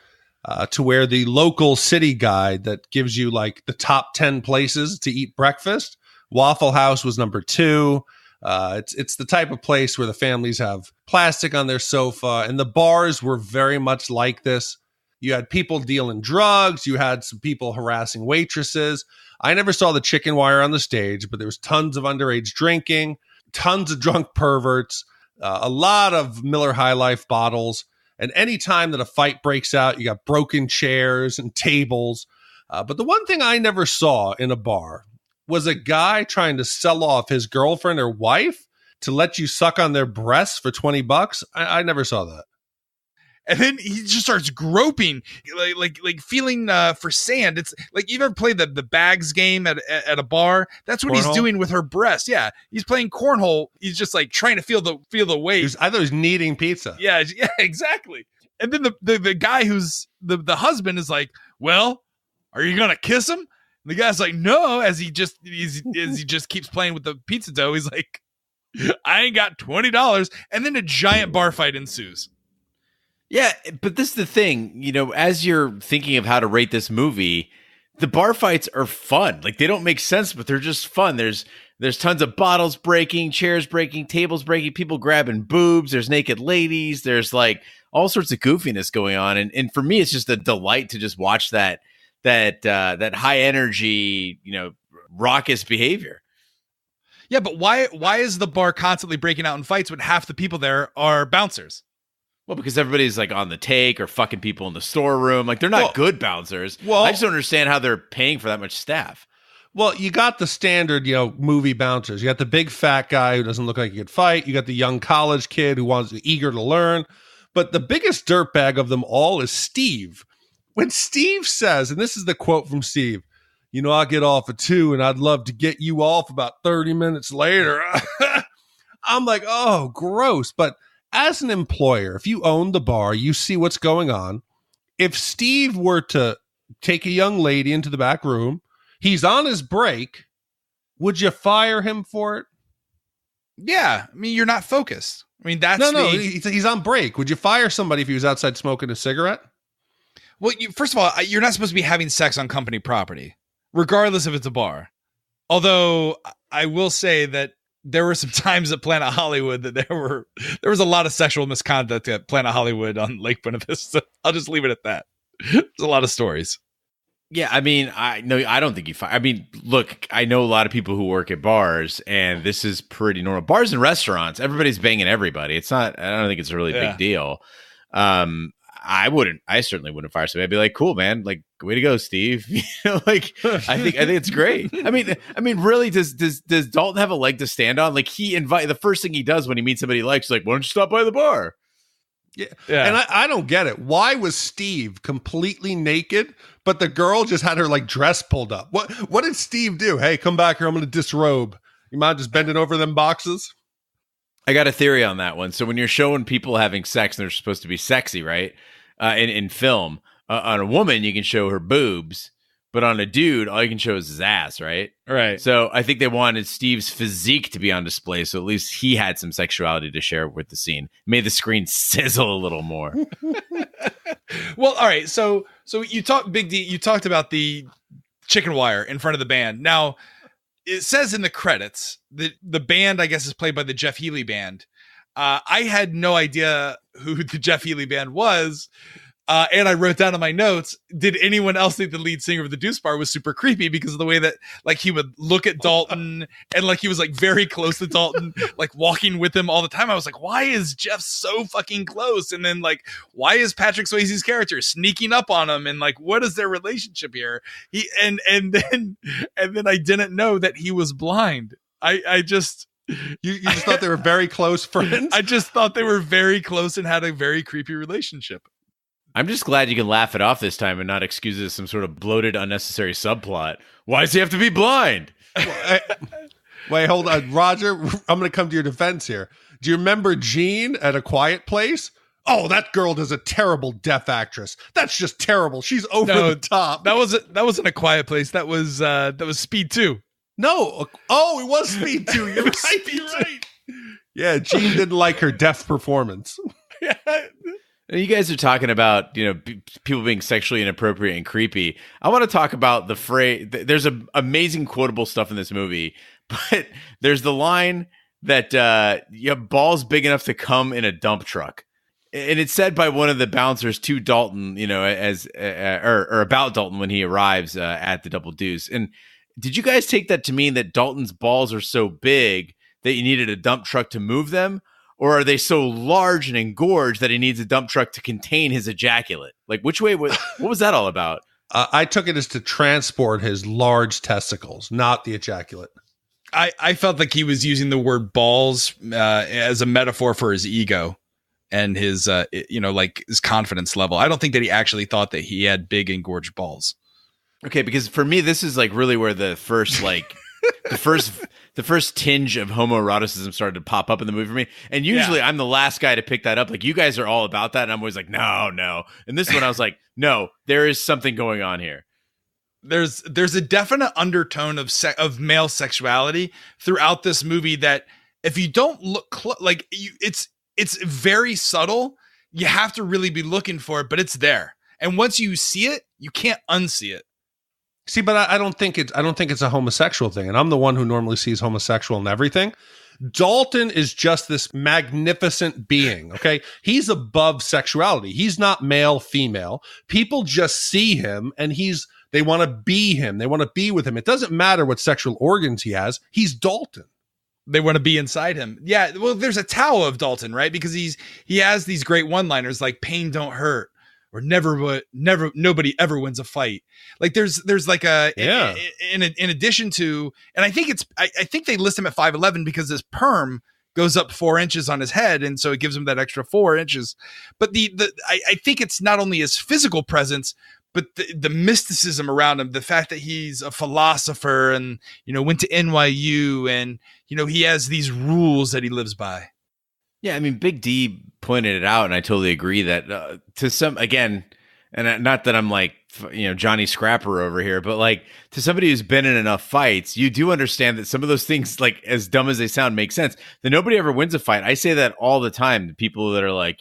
Speaker 4: to where the local city guide that gives you like the top 10 places to eat breakfast, Waffle House was number 2. It's the type of place where the families have plastic on their sofa, and the bars were very much like this. You had people dealing drugs. You had some people harassing waitresses. I never saw the chicken wire on the stage, but there was tons of underage drinking, tons of drunk perverts, a lot of Miller High Life bottles. And any time that a fight breaks out, you got broken chairs and tables. But the one thing I never saw in a bar was a guy trying to sell off his girlfriend or wife to let you suck on their breasts for $20. I never saw that.
Speaker 3: And then he just starts groping, like feeling for sand. It's like, you ever played the bags game at a bar? That's what he's doing with her breast. Yeah, he's playing cornhole. He's just like trying to feel the weight.
Speaker 4: I thought he was kneading pizza.
Speaker 3: Yeah, exactly. And then the guy who's the husband is like, "Well, are you gonna kiss him?" And the guy's like, "No." As he just keeps playing with the pizza dough, he's like, "I ain't got $20." And then a giant bar fight ensues.
Speaker 1: Yeah, but this is the thing, as you're thinking of how to rate this movie, the bar fights are fun. Like, they don't make sense, but they're just fun. There's tons of bottles breaking, chairs breaking, tables breaking, people grabbing boobs. There's naked ladies. There's like all sorts of goofiness going on. And for me, it's just a delight to just watch that high energy, raucous behavior.
Speaker 3: Yeah, but why is the bar constantly breaking out in fights when half the people there are bouncers?
Speaker 1: Well, because everybody's like on the take or fucking people in the storeroom. Like, they're not good bouncers. Well, I just don't understand how they're paying for that much staff.
Speaker 4: Well, you got the standard, movie bouncers. You got the big fat guy who doesn't look like he could fight. You got the young college kid who eager to learn. But the biggest dirtbag of them all is Steve. When Steve says, and this is the quote from Steve, "I get off at 2 and I'd love to get you off about 30 minutes later." I'm like, oh, gross. But as an employer, if you own the bar, you see what's going on. If Steve were to take a young lady into the back room, he's on his break, would you fire him for it?
Speaker 3: Yeah. I mean, you're not focused. I mean, that's
Speaker 4: he's on break. Would you fire somebody if he was outside smoking a cigarette?
Speaker 3: Well, first of all, you're not supposed to be having sex on company property, regardless if it's a bar. Although I will say that there were some times at Planet Hollywood that there was a lot of sexual misconduct at Planet Hollywood on Lake Buena Vista. I'll just leave it at that. There's a lot of stories.
Speaker 1: Yeah, I mean, I don't think you fire. I mean, look, I know a lot of people who work at bars, and this is pretty normal. Bars and restaurants, everybody's banging everybody. It's not. I don't think it's a really big deal. I certainly wouldn't fire somebody. I'd be like, cool, man. Like, way to go, Steve. I think it's great. I mean, really, does Dalton have a leg to stand on? Like, the first thing he does when he meets somebody he likes, like, why don't you stop by the bar?
Speaker 4: Yeah. And I don't get it. Why was Steve completely naked, but the girl just had her like dress pulled up? What did Steve do? Hey, come back here. I'm going to disrobe. You mind just bending over them boxes?
Speaker 1: I got a theory on that one. So when you're showing people having sex and they're supposed to be sexy, right? in film. On a woman, you can show her boobs, but on a dude, all you can show is his ass, right?
Speaker 3: Right.
Speaker 1: So I think they wanted Steve's physique to be on display, so at least he had some sexuality to share with the scene. Made the screen sizzle a little more.
Speaker 3: Well, all right. So you talked, Big D, you talked about the chicken wire in front of the band. Now, it says in the credits that the band, I guess, is played by the Jeff Healey Band. I had no idea who the Jeff Healey Band was. And I wrote down in my notes, did anyone else think the lead singer of the Deuce Bar was super creepy because of the way that like he would look at Dalton and like he was like very close to Dalton, like walking with him all the time. I was like, why is Jeff so fucking close? And then like, why is Patrick Swayze's character sneaking up on him? And like, what is their relationship here? And then I didn't know that he was blind. I just...
Speaker 4: You just thought they were very close friends?
Speaker 3: I just thought they were very close and had a very creepy relationship.
Speaker 1: I'm just glad you can laugh it off this time and not excuse it as some sort of bloated, unnecessary subplot. Why does he have to be blind?
Speaker 4: Wait, hold on. Roger, I'm going to come to your defense here. Do you remember Jean at A Quiet Place? Oh, that girl is a terrible deaf actress. That's just terrible. She's over the top.
Speaker 3: That wasn't A Quiet Place. That was Speed 2.
Speaker 4: No. Oh, it was Speed 2. You're right. You're right. Yeah, Jean didn't like her deaf performance.
Speaker 1: Yeah. You guys are talking about, people being sexually inappropriate and creepy. I want to talk about the phrase. There's amazing quotable stuff in this movie, but there's the line that you have balls big enough to come in a dump truck. And it's said by one of the bouncers to Dalton, or about Dalton when he arrives at the Double Deuce. And did you guys take that to mean that Dalton's balls are so big that you needed a dump truck to move them? Or are they so large and engorged that he needs a dump truck to contain his ejaculate? Like, which way? What was that all about?
Speaker 4: I took it as to transport his large testicles, not the ejaculate.
Speaker 3: I felt like he was using the word balls as a metaphor for his ego and his, his confidence level. I don't think that he actually thought that he had big engorged balls.
Speaker 1: Okay, because for me, this is like really where the first the first tinge of homoeroticism started to pop up in the movie for me. And usually I'm the last guy to pick that up. Like, you guys are all about that. And I'm always like, no. And this one, I was like, no, there is something going on here.
Speaker 3: There's a definite undertone of male sexuality throughout this movie that if you don't look it's very subtle. You have to really be looking for it, but it's there. And once you see it, you can't unsee it.
Speaker 4: See, but I don't think it's a homosexual thing, and I'm the one who normally sees homosexual in everything. Dalton is just this magnificent being, okay? He's above sexuality. He's not male, female. People just see him, and they want to be him. They want to be with him. It doesn't matter what sexual organs he has. He's Dalton.
Speaker 3: They want to be inside him. Yeah, well, there's a Tao of Dalton, right? Because he has these great one-liners like "pain don't hurt," or never, nobody ever wins a fight. Like there's like in addition to, and I think they list him at 5'11" because his perm goes up 4 inches on his head. And so it gives him that extra 4 inches. But I think it's not only his physical presence, but the mysticism around him, the fact that he's a philosopher and, went to NYU and, he has these rules that he lives by.
Speaker 1: Yeah, I mean, Big D pointed it out, and I totally agree that to some, again, and not that I'm like, Johnny Scrapper over here, but like to somebody who's been in enough fights, you do understand that some of those things, like as dumb as they sound, make sense. That nobody ever wins a fight. I say that all the time to people that are like,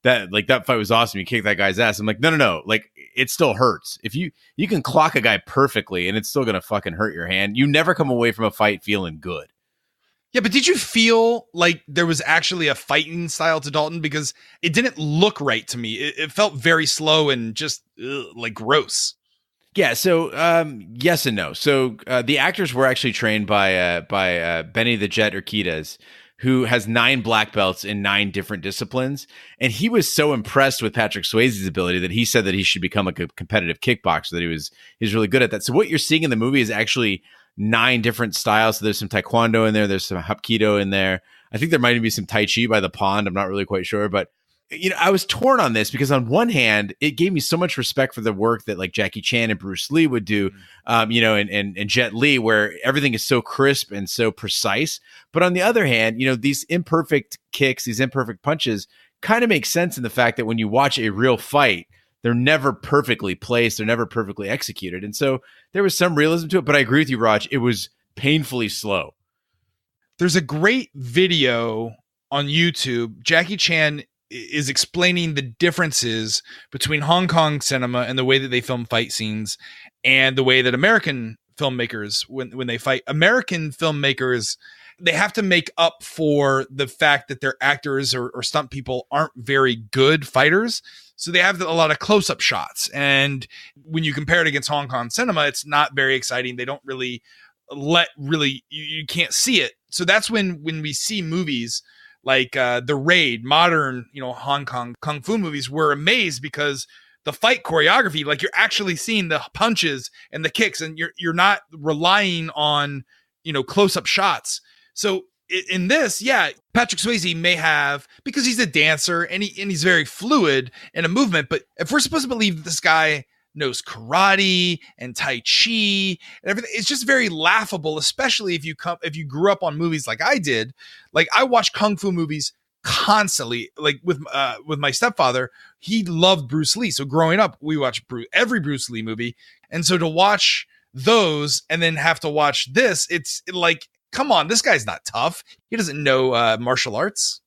Speaker 1: that fight was awesome. You kicked that guy's ass. I'm like, no. Like, it still hurts. If you can clock a guy perfectly and it's still going to fucking hurt your hand. You never come away from a fight feeling good.
Speaker 3: Yeah, but did you feel like there was actually a fighting style to Dalton? Because it didn't look right to me. It felt very slow and just like gross.
Speaker 1: Yeah, so yes and no. So the actors were actually trained by Benny the Jet Urquidez, who has 9 black belts in 9 different disciplines. And he was so impressed with Patrick Swayze's ability that he said that he should become like a competitive kickboxer, that he's really good at that. So what you're seeing in the movie is actually 9 different styles. So there's some Taekwondo in there. There's some Hapkido in there. I think there might be some Tai Chi by the pond. I'm not really quite sure, but I was torn on this because on one hand, it gave me so much respect for the work that like Jackie Chan and Bruce Lee would do, and Jet Li, where everything is so crisp and so precise. But on the other hand, these imperfect kicks, these imperfect punches kind of makes sense in the fact that when you watch a real fight, they're never perfectly placed, they're never perfectly executed. And so there was some realism to it, but I agree with you, Raj. It was painfully slow.
Speaker 3: There's a great video on YouTube. Jackie Chan is explaining the differences between Hong Kong cinema and the way that they film fight scenes and the way that American filmmakers, when they fight. American filmmakers, they have to make up for the fact that their actors or stunt people aren't very good fighters. So they have a lot of close-up shots. And when you compare it against Hong Kong cinema, it's not very exciting. They don't really you can't see it. So that's when we see movies like The Raid, modern, Hong Kong kung fu movies, we're amazed because the fight choreography, like you're actually seeing the punches and the kicks, and you're not relying on, close-up shots. So in this, yeah, Patrick Swayze may have, because he's a dancer and he's very fluid in a movement, but if we're supposed to believe that this guy knows karate and tai chi and everything, it's just very laughable, especially if you grew up on movies like I did. Like I watched kung fu movies constantly, like with my stepfather. He loved Bruce Lee, so growing up we watched every Bruce Lee movie, and so to watch those and then have to watch this, it's like, come on, this guy's not tough. He doesn't know martial arts.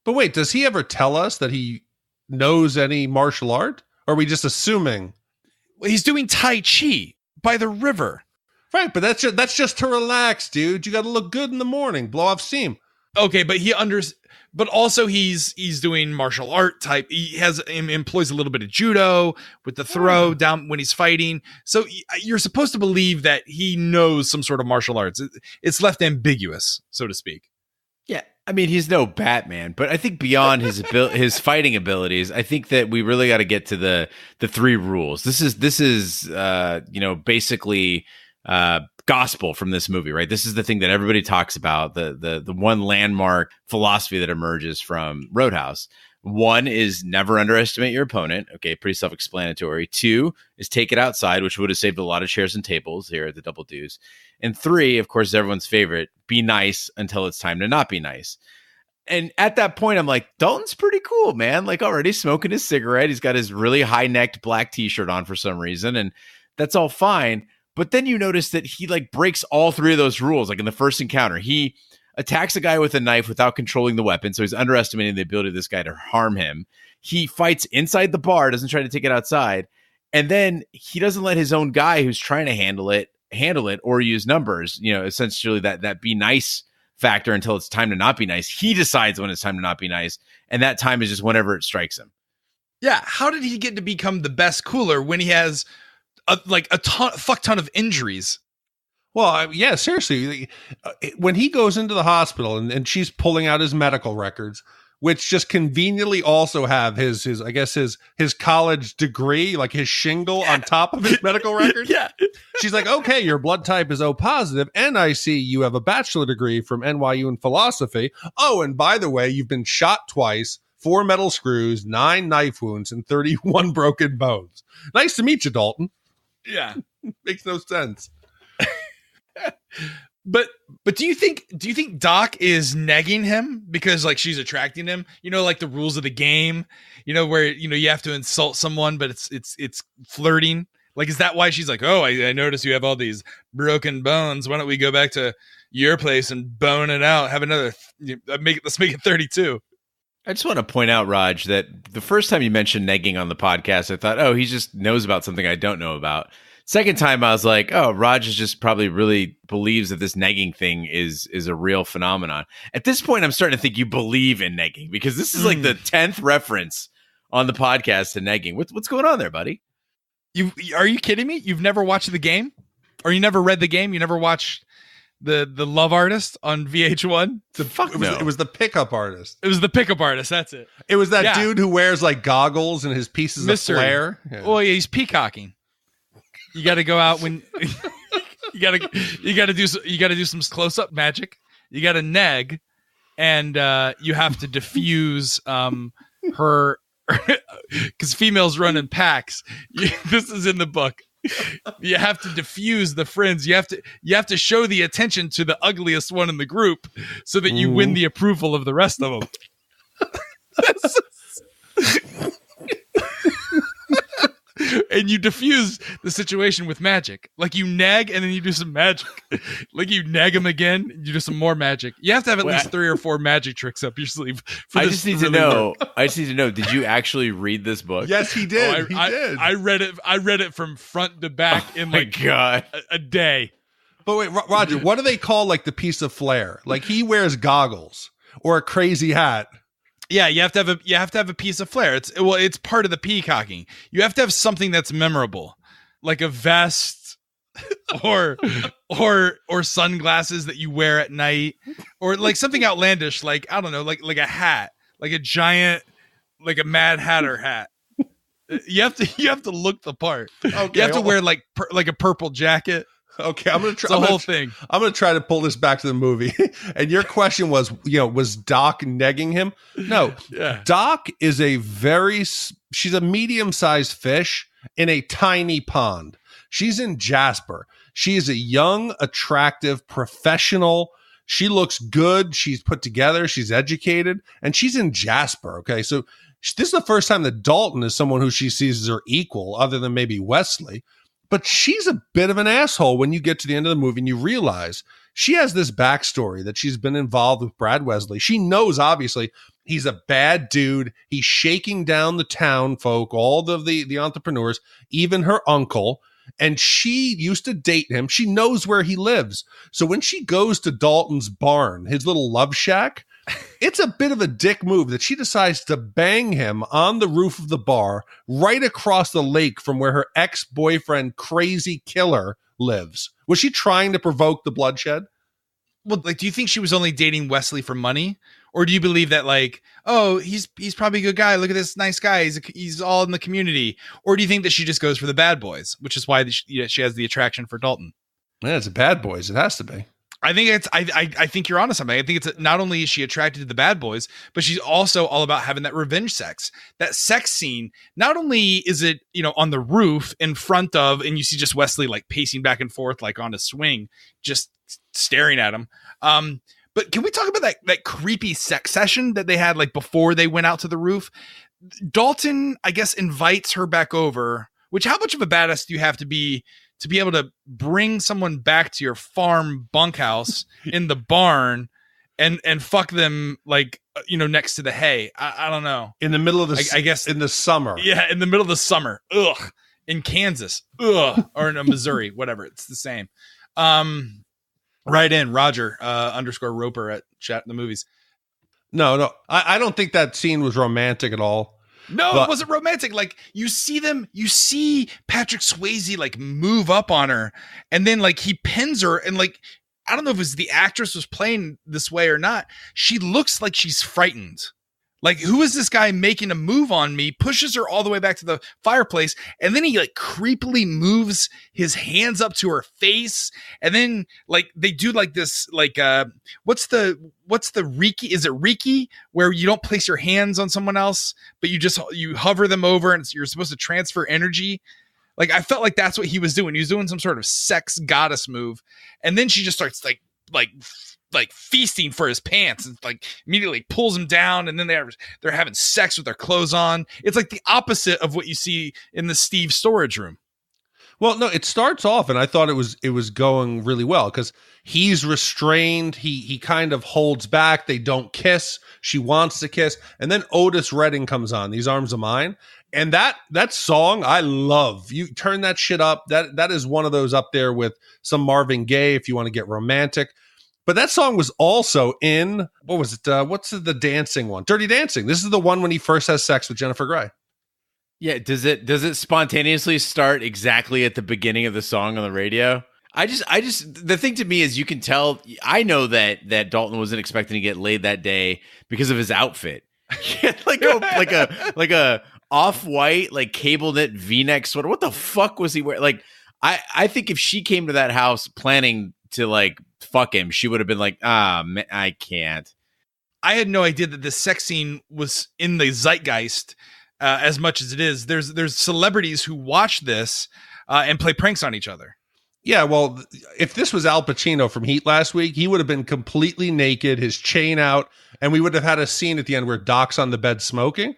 Speaker 4: But wait, does he ever tell us that he knows any martial art? Or are we just assuming?
Speaker 3: Well, he's doing tai chi by the river.
Speaker 4: Right, but that's just to relax, dude. You got to look good in the morning, blow off steam.
Speaker 3: Okay, but but also he's doing martial art type. He employs a little bit of judo with the throw down when he's fighting. So you're supposed to believe that he knows some sort of martial arts. It's left ambiguous, so to speak.
Speaker 1: Yeah, I mean, he's no Batman, but I think beyond his fighting abilities, I think that we really got to get to the three rules. This is basically gospel from this movie, right? This is the thing that everybody talks about, the one landmark philosophy that emerges from Roadhouse. One is never underestimate your opponent. Okay, pretty self-explanatory. Two is take it outside, which would have saved a lot of chairs and tables here at the Double Deuce. And three, of course, everyone's favorite, be nice until it's time to not be nice. And at that point, I'm like, Dalton's pretty cool, man. Like already smoking his cigarette. He's got his really high-necked black t-shirt on for some reason. And that's all fine. But then you notice that he like breaks all three of those rules. Like in the first encounter, he attacks a guy with a knife without controlling the weapon. So he's underestimating the ability of this guy to harm him. He fights inside the bar, doesn't try to take it outside. And then he doesn't let his own guy who's trying to handle it or use numbers, essentially that be nice factor until it's time to not be nice. He decides when it's time to not be nice. And that time is just whenever it strikes him.
Speaker 3: Yeah. How did he get to become the best cooler when he has a fuck ton of injuries?
Speaker 4: Well, yeah, seriously. When he goes into the hospital and she's pulling out his medical records, which just conveniently also have his college degree, like his shingle on top of his medical record.
Speaker 3: Yeah.
Speaker 4: She's like, okay, your blood type is O positive, and I see you have a bachelor degree from NYU in philosophy. Oh, and by the way, you've been shot twice, 4 metal screws, 9 knife wounds, and 31 broken bones. Nice to meet you, Dalton.
Speaker 3: Yeah.
Speaker 4: Makes no sense.
Speaker 3: But do you think Doc is negging him because like she's attracting him? Like the rules of the game, where you have to insult someone, but it's flirting. Like, is that why she's like, oh, I noticed you have all these broken bones. Why don't we go back to your place and bone it out? Have another let's make it 32.
Speaker 1: I just want to point out, Raj, that the first time you mentioned negging on the podcast, I thought, oh, he just knows about something I don't know about. Second time, I was like, oh, Raj is just probably really believes that this negging thing is a real phenomenon. At this point, I'm starting to think you believe in negging because this is like the 10th reference on the podcast to negging. What's going on there, buddy?
Speaker 3: Are you kidding me? You've never watched the game? Or you never read the game? You never watched the Love Artist on VH1?
Speaker 4: It was the Pickup Artist.
Speaker 3: It was the Pickup Artist. That's it.
Speaker 4: It was that dude who wears like goggles and his pieces of flair.
Speaker 3: Yeah. Well, yeah, he's peacocking. You got to go out when you got to do some close up magic. You got to neg, and you have to diffuse her because females run in packs. This is in the book. You have to diffuse the friends. You have to show the attention to the ugliest one in the group so that you win the approval of the rest of them. And you diffuse the situation with magic. Like you nag and then you do some magic. Like you nag him again, you do some more magic. You have to have at least 3 or 4 magic tricks up your sleeve.
Speaker 1: I just need to know. Did you actually read this book?
Speaker 4: Yes, he did. He did.
Speaker 3: I read it from front to back in like a day.
Speaker 4: But wait, Roger, what do they call like the piece of flair? Like he wears goggles or a crazy hat.
Speaker 3: Yeah, you have to have a piece of flair. It's part of the peacocking. You have to have something that's memorable, like a vest, or sunglasses that you wear at night, or like something outlandish, like I don't know, like a hat, like a giant, like a Mad Hatter hat. You have to look the part. Okay, you have to wear like a purple jacket.
Speaker 4: Okay, I'm gonna try
Speaker 3: the whole thing.
Speaker 4: I'm gonna try to pull this back to the movie. And your question was, was Doc negging him? No,
Speaker 3: yeah.
Speaker 4: Doc is she's a medium-sized fish in a tiny pond. She's in Jasper. She is a young, attractive, professional. She looks good. She's put together. She's educated, and she's in Jasper. Okay, so this is the first time that Dalton is someone who she sees as her equal, other than maybe Wesley. But she's a bit of an asshole when you get to the end of the movie and you realize she has this backstory that she's been involved with Brad Wesley. She knows, obviously, he's a bad dude. He's shaking down the town folk, all of the entrepreneurs, even her uncle. And she used to date him. She knows where he lives. So when she goes to Dalton's barn, his little love shack, it's a bit of a dick move that she decides to bang him on the roof of the bar right across the lake from where her ex-boyfriend, crazy killer, lives. Was she trying to provoke the bloodshed?
Speaker 3: Well, like, do you think she was only dating Wesley for money? Or do you believe that, like, oh, he's probably a good guy. Look at this nice guy. He's all in the community. Or do you think that she just goes for the bad boys, which is why she has the attraction for Dalton?
Speaker 4: Yeah, it's a bad boys. It has to be.
Speaker 3: I think I think you're onto something. I think it's not only is she attracted to the bad boys, but she's also all about having that revenge sex. That sex scene, not only is it, on the roof in front of, and you see just Wesley like pacing back and forth, like on a swing, just staring at him. But can we talk about that creepy sex session that they had like before they went out to the roof? Dalton, I guess, invites her back over, which how much of a badass do you have to be able to bring someone back to your farm bunkhouse in the barn and fuck them like, next to the hay? I don't know.
Speaker 4: In the middle of I guess in the summer.
Speaker 3: Yeah. In the middle of the summer. Ugh. In Kansas. Ugh. Or in Missouri, whatever. It's the same. Right in Roger, _Roper at Chat in the Movies.
Speaker 4: No. I don't think that scene was romantic at all.
Speaker 3: No, it wasn't romantic. Like you see Patrick Swayze like move up on her and then like he pins her and like, I don't know if it was the actress was playing this way or not. She looks like she's frightened. Like, who is this guy making a move on me? Pushes her all the way back to the fireplace. And then he like creepily moves his hands up to her face. And then like they do like this, like, what's the Reiki? Is it Reiki where you don't place your hands on someone else, but you hover them over and you're supposed to transfer energy? Like, I felt like that's what he was doing. He was doing some sort of sex goddess move. And then she just starts like feasting for his pants and like immediately pulls him down. And then they're having sex with their clothes on. It's like the opposite of what you see in the Steve storage room.
Speaker 4: Well, no, it starts off, and I thought it was going really well because he's restrained. He kind of holds back. They don't kiss. She wants to kiss. And then Otis Redding comes on, These Arms of Mine. And that song, I love. You turn that shit up. That is one of those up there with some Marvin Gaye if you want to get romantic. But that song was also in, what was it? What's the dancing one? Dirty Dancing. This is the one when he first has sex with Jennifer Grey.
Speaker 1: Yeah. Does it spontaneously start exactly at the beginning of the song on the radio? I just, the thing to me is you can tell, I know that Dalton wasn't expecting to get laid that day because of his outfit. like a off-white, like cable knit V-neck sweater. What the fuck was he wearing? Like, I think if she came to that house planning to like fuck him, she would have been like, man, I can't.
Speaker 3: I had no idea that this sex scene was in the zeitgeist as much as it is. There's celebrities who watch this and play pranks on each other.
Speaker 4: Yeah, well, if this was Al Pacino from Heat last week, he would have been completely naked, his chain out, and we would have had a scene at the end where Doc's on the bed smoking.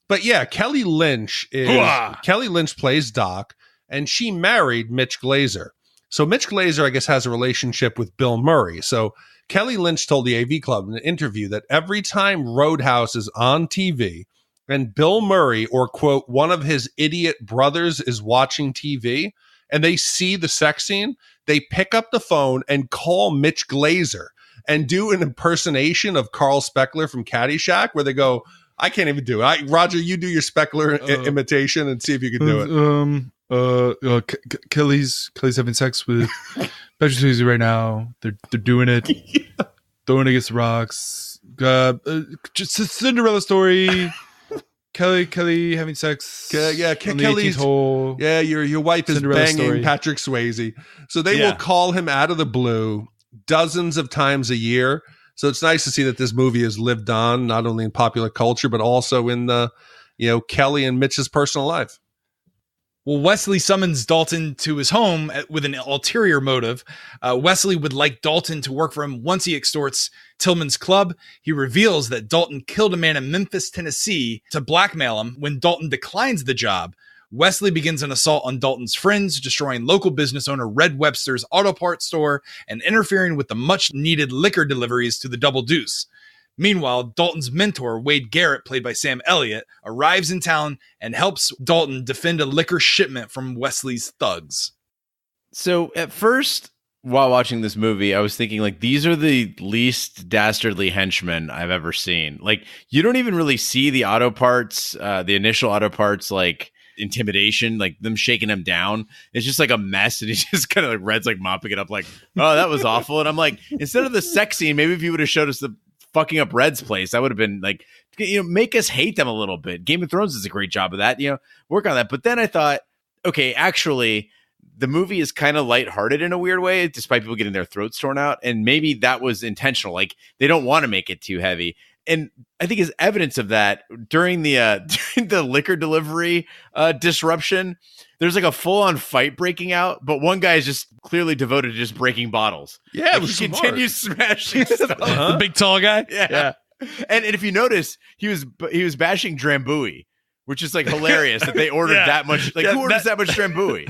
Speaker 4: But yeah, Kelly Lynch plays Doc, and she married Mitch Glazer. So Mitch Glazer, I guess, has a relationship with Bill Murray. So Kelly Lynch told the AV Club in an interview that every time Roadhouse is on TV and Bill Murray or, quote, one of his idiot brothers is watching TV and they see the sex scene, they pick up the phone and call Mitch Glazer and do an impersonation of Carl Speckler from Caddyshack, where they go, I can't even do it. Roger, you do your Speckler imitation and see if you can do it.
Speaker 3: Kelly's having sex with Patrick Swayze right now. They're doing it, throwing against the rocks. Just a Cinderella story. Kelly having sex.
Speaker 4: Kelly's hole. Yeah, your wife is Cinderella banging story. Patrick Swayze. So they will call him out of the blue dozens of times a year. So it's nice to see that this movie has lived on, not only in popular culture, but also in the, Kelly and Mitch's personal life.
Speaker 3: Well, Wesley summons Dalton to his home with an ulterior motive. Wesley would like Dalton to work for him once he extorts Tillman's club. He reveals that Dalton killed a man in Memphis, Tennessee to blackmail him. When Dalton declines the job, Wesley begins an assault on Dalton's friends, destroying local business owner Red Webster's auto parts store and interfering with the much-needed liquor deliveries to the Double Deuce. Meanwhile, Dalton's mentor, Wade Garrett, played by Sam Elliot, arrives in town and helps Dalton defend a liquor shipment from Wesley's thugs.
Speaker 1: So at first, while watching this movie, I was thinking, like, these are the least dastardly henchmen I've ever seen. Like, you don't even really see the auto parts, the initial auto parts, like, intimidation, like them shaking him down. It's just like a mess, and he just kind of like Red's like mopping it up, like, oh, that was awful. And I'm like, instead of the sex scene, maybe if you would have showed us the fucking up Red's place, I would have been like, make us hate them a little bit. Game of Thrones does a great job of that, work on that. But then I thought, okay, actually, the movie is kind of lighthearted in a weird way, despite people getting their throats torn out. And maybe that was intentional. Like, they don't want to make it too heavy. And I think as evidence of that, during the liquor delivery disruption, there's like a full-on fight breaking out, but one guy is just clearly devoted to just breaking bottles.
Speaker 4: Yeah,
Speaker 1: like, he continues smashing stuff.
Speaker 3: The big tall guy.
Speaker 1: Yeah. And if you notice, he was bashing Drambuie, which is like hilarious that they ordered that much. Like, who orders that much Drambuie?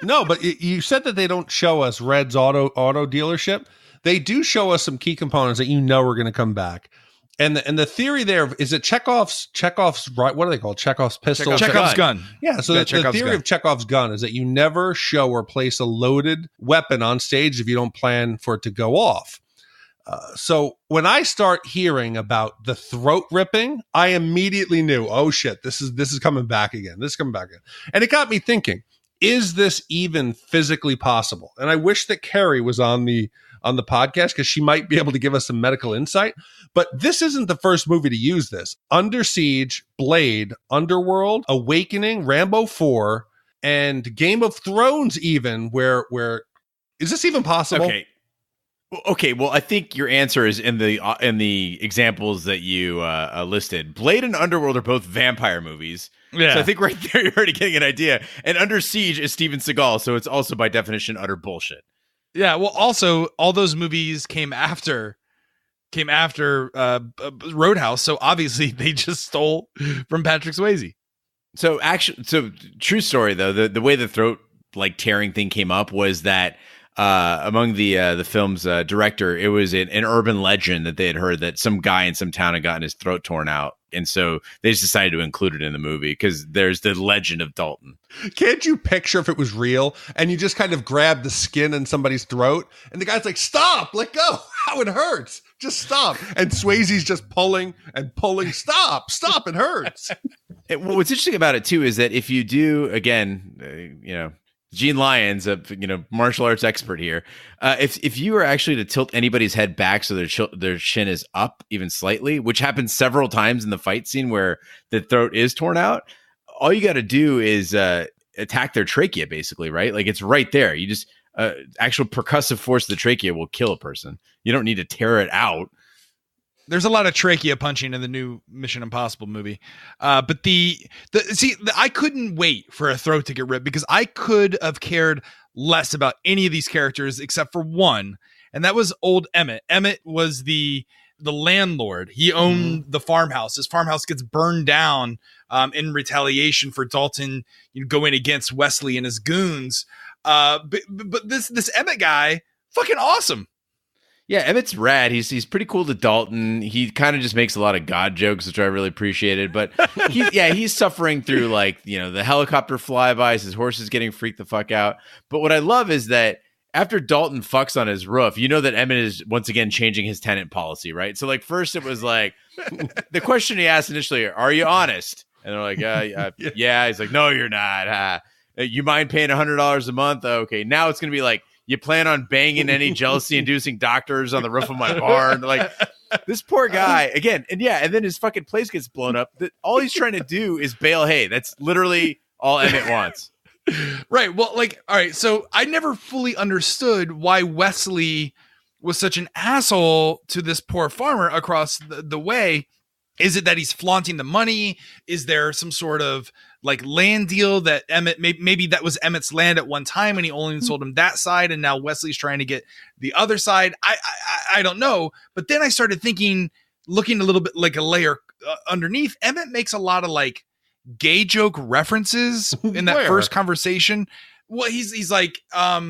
Speaker 4: No, but you said that they don't show us Red's auto dealership. They do show us some key components that are going to come back. And the theory there is that Chekhov's right. What are they called? Chekhov's pistol.
Speaker 3: Chekhov's gun.
Speaker 4: Yeah. So the theory of Chekhov's gun is that you never show or place a loaded weapon on stage if you don't plan for it to go off. So when I start hearing about the throat ripping, I immediately knew, oh shit, this is coming back again. This is coming back again. And it got me thinking, is this even physically possible? And I wish that Carrie was on the podcast, because she might be able to give us some medical insight. But this isn't the first movie to use this. Under Siege, Blade, Underworld, Awakening, Rambo 4, and Game of Thrones even, where is this even possible?
Speaker 1: Okay. Well, I think your answer is in the examples that you listed. Blade and Underworld are both vampire movies. Yeah. So I think right there you're already getting an idea. And Under Siege is Steven Seagal, so it's also by definition utter bullshit.
Speaker 3: Yeah, well, also all those movies came after Roadhouse, so obviously they just stole from Patrick Swayze.
Speaker 1: So true story though, the way the throat like tearing thing came up was that among the film's director, it was an urban legend that they had heard that some guy in some town had gotten his throat torn out. And so they just decided to include it in the movie because there's the legend of Dalton.
Speaker 4: Can't you picture if it was real and you just kind of grab the skin in somebody's throat and the guy's like, stop, let go. How it hurts. Just stop. And Swayze's just pulling and pulling. Stop, it hurts.
Speaker 1: What's interesting about it too is that if you do, again, Gene Lyons, a martial arts expert here. If you were actually to tilt anybody's head back so their chin is up even slightly, which happens several times in the fight scene where the throat is torn out, all you got to do is attack their trachea, basically, right? Like it's right there. You just actual percussive force of the trachea will kill a person. You don't need to tear it out.
Speaker 3: There's a lot of trachea punching in the new Mission Impossible movie. But I couldn't wait for a throat to get ripped because I could have cared less about any of these characters except for one, and that was old Emmett. Emmett was the the landlord. He owned the farmhouse. His farmhouse gets burned down in retaliation for Dalton going against Wesley and his goons. But this Emmett guy, fucking awesome.
Speaker 1: Yeah, Emmett's rad. He's pretty cool to Dalton. He kind of just makes a lot of God jokes, which I really appreciated. But he's suffering through the helicopter flybys. His horse is getting freaked the fuck out. But what I love is that after Dalton fucks on his roof, you know that Emmett is once again changing his tenant policy, right? So first it was like the question he asked initially, "Are you honest?" And they're like, "Yeah." He's like, "No, you're not. You mind paying $100 a month?" Okay, now it's gonna be like, "You plan on banging any jealousy-inducing doctors on the roof of my barn?" Like, this poor guy again, and then his fucking place gets blown up. All he's trying to do is bale hay. That's literally all Emmett wants.
Speaker 3: Right. Well, all right. So I never fully understood why Wesley was such an asshole to this poor farmer across the way. Is it that he's flaunting the money? Is there some sort of land deal that Emmett, maybe that was Emmett's land at one time and he only sold him that side, and now Wesley's trying to get the other side? I don't know. But then I started looking a little bit like a layer underneath. Emmett makes a lot of gay joke references in that first conversation. Well, he's like, I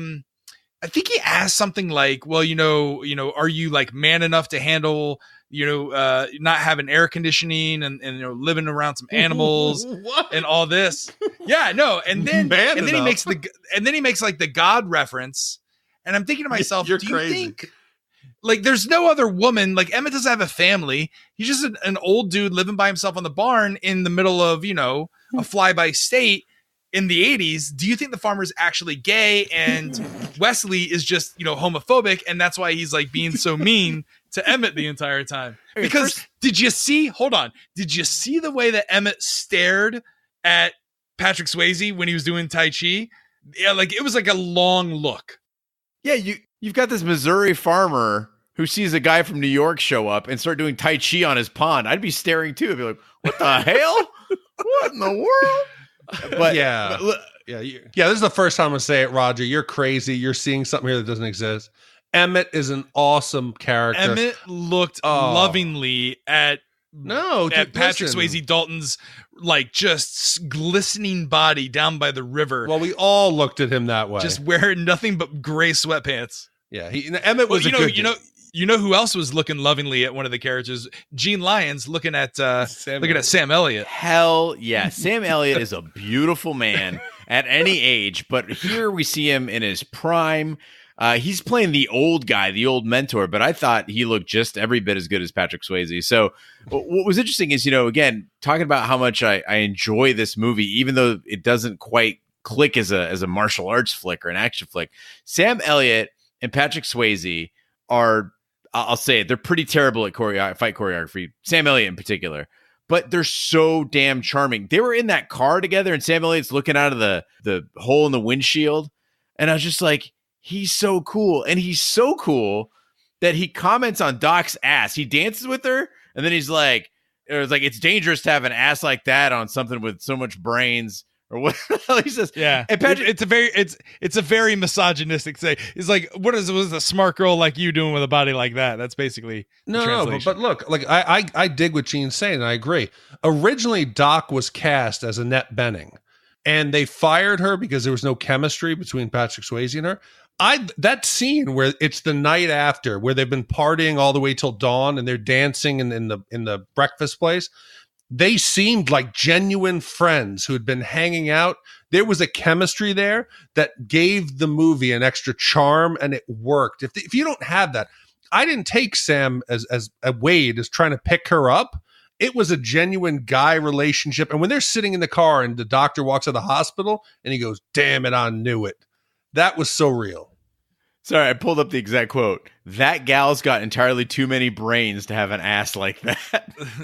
Speaker 3: think he asked something like, well, are you man enough to handle, not having air conditioning and living around some animals and all this. Yeah, no. And then he makes the God reference. And I'm thinking to myself,
Speaker 4: You're
Speaker 3: do
Speaker 4: crazy.
Speaker 3: you think there's no other woman, Emmett doesn't have a family. He's just an old dude living by himself on the barn in the middle of, a fly-by state in the 80s. Do you think the farmer's actually gay and Wesley is just, homophobic, and that's why he's being so mean to Emmett the entire time? Because did you see the way that Emmett stared at Patrick Swayze when he was doing Tai Chi? Yeah, it was a long look.
Speaker 1: Yeah, you've got this Missouri farmer who sees a guy from New York show up and start doing Tai Chi on his pond. I'd be staring too. I'd be like, what the hell? What in the world?
Speaker 4: But this is the first time I say it, Roger. You're crazy. You're seeing something here that doesn't exist. Emmett is an awesome character.
Speaker 3: Emmett looked lovingly at Patrick Swayze Dalton's just glistening body down by the river.
Speaker 4: Well, we all looked at him that way.
Speaker 3: Just wearing nothing but gray sweatpants.
Speaker 4: Yeah, Emmett was a good dude.
Speaker 3: You know who else was looking lovingly at one of the characters? Gene Lyons looking at Sam Elliot.
Speaker 1: Hell yeah. Sam Elliot is a beautiful man at any age, but here we see him in his prime. He's playing the old guy, the old mentor, but I thought he looked just every bit as good as Patrick Swayze. So what was interesting is, again, talking about how much I enjoy this movie, even though it doesn't quite click as a martial arts flick or an action flick. Sam Elliot and Patrick Swayze are, I'll say it, they're pretty terrible at fight choreography, Sam Elliott in particular, but they're so damn charming. They were in that car together and Sam Elliott's looking out of the hole in the windshield. And I was just like, he's so cool. And he's so cool that he comments on Doc's ass. He dances with her and then he's like, it's dangerous to have an ass like that on something with so much brains. Or what he says,
Speaker 3: yeah.
Speaker 1: And Patrick,
Speaker 3: it's a very misogynistic say. It's like, what is a smart girl like you doing with a body like that? That's basically
Speaker 4: but look, I dig what Gene's saying, and I agree. Originally, Doc was cast as Annette Bening, and they fired her because there was no chemistry between Patrick Swayze and her. That scene where it's the night after, where they've been partying all the way till dawn, and they're dancing in the breakfast place. They seemed like genuine friends who had been hanging out. There was a chemistry there that gave the movie an extra charm, and it worked. If you don't have that, I didn't take Sam as Wade as trying to pick her up. It was a genuine guy relationship. And when they're sitting in the car and the doctor walks out of the hospital and he goes, "Damn it, I knew it." That was so real.
Speaker 1: Sorry, I pulled up the exact quote. That gal's got entirely too many brains to have an ass like that.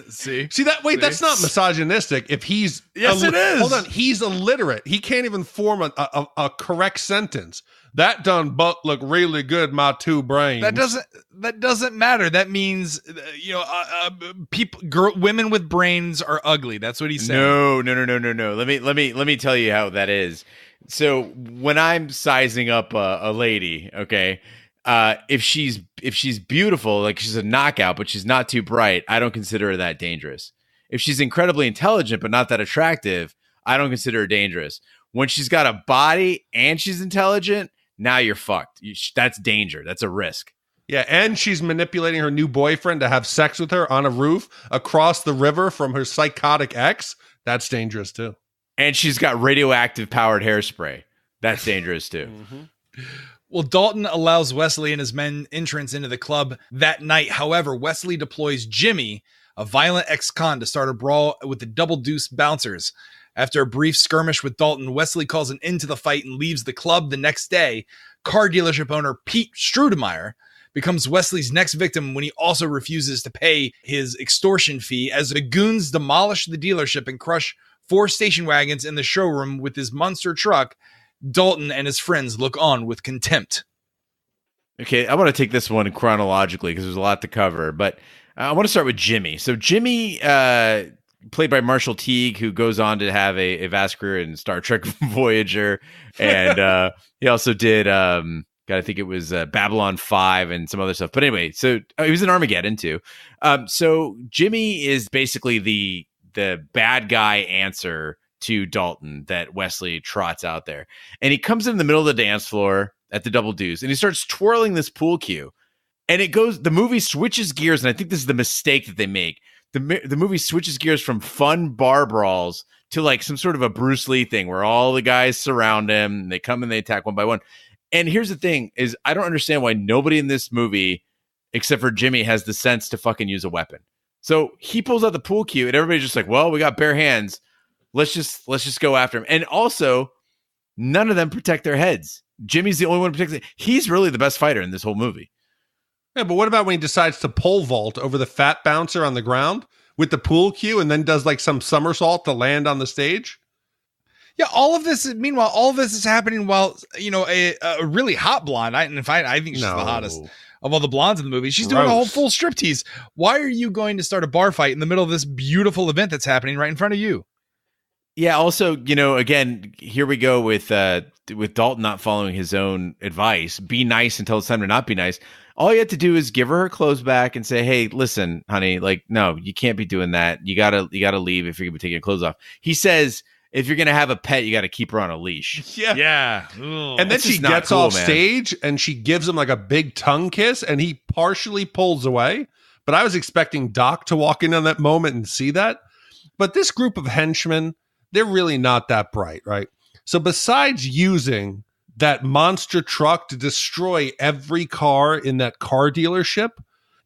Speaker 3: See
Speaker 4: that? Wait, that's not misogynistic. If he's
Speaker 3: it is.
Speaker 4: Hold on, he's illiterate. He can't even form a correct sentence. That done butt look really good. My two brains.
Speaker 3: That doesn't matter. That means women with brains are ugly. That's what he's saying.
Speaker 1: No. Let me tell you how that is. So when I'm sizing up a lady, okay, If she's beautiful, like she's a knockout, but she's not too bright, I don't consider her that dangerous. If she's incredibly intelligent but not that attractive, I don't consider her dangerous. When she's got a body and she's intelligent, now you're fucked. That's danger. That's a risk.
Speaker 4: Yeah, and she's manipulating her new boyfriend to have sex with her on a roof across the river from her psychotic ex. That's dangerous too.
Speaker 1: And she's got radioactive powered hairspray. That's dangerous too.
Speaker 3: Well, Dalton allows Wesley and his men entrance into the club that night. However, Wesley deploys Jimmy, a violent ex-con, to start a brawl with the Double Deuce bouncers. After a brief skirmish with Dalton, Wesley calls an end to the fight and leaves the club. The next day, car dealership owner Pete Strudemeyer becomes Wesley's next victim when he also refuses to pay his extortion fee, as the goons demolish the dealership and crush 4 station wagons in the showroom with his monster truck. Dalton and his friends look on with contempt.
Speaker 1: Okay, I want to take this one chronologically because there's a lot to cover, but I want to start with Jimmy. So Jimmy, played by Marshall Teague, who goes on to have a vast career in Star Trek Voyager, and he also did, I think it was Babylon 5 and some other stuff. But anyway, so he was in Armageddon too. So Jimmy is basically the bad guy answer to Dalton that Wesley trots out there. And he comes in the middle of the dance floor at the Double Deuce and he starts twirling this pool cue. And the movie switches gears. And I think this is the mistake that they make. The movie switches gears from fun bar brawls to like some sort of a Bruce Lee thing where all the guys surround him and they come and they attack one by one. And here's the thing is I don't understand why nobody in this movie, except for Jimmy, has the sense to fucking use a weapon. So he pulls out the pool cue and everybody's just like, well, we got bare hands. Let's just go after him. And also, none of them protect their heads. Jimmy's the only one who protects it. He's really the best fighter in this whole movie.
Speaker 4: Yeah, but what about when he decides to pole vault over the fat bouncer on the ground with the pool cue and then does like some somersault to land on the stage?
Speaker 3: Yeah, all of this is happening while, a really hot blonde. I think she's the hottest of all the blondes in the movie. She's doing a whole full striptease. Why are you going to start a bar fight in the middle of this beautiful event that's happening right in front of you?
Speaker 1: Yeah. Also, again, here we go with Dalton not following his own advice. Be nice until it's time to not be nice. All you have to do is give her clothes back and say, "Hey, listen, honey, like, no, you can't be doing that. You gotta leave if you're gonna be taking your clothes off." He says, "If you're gonna have a pet, you got to keep her on a leash."
Speaker 3: Yeah.
Speaker 4: And then she gets off stage and she gives him like a big tongue kiss, and he partially pulls away. But I was expecting Doc to walk in on that moment and see that. But this group of henchmen, they're really not that bright, right? So besides using that monster truck to destroy every car in that car dealership,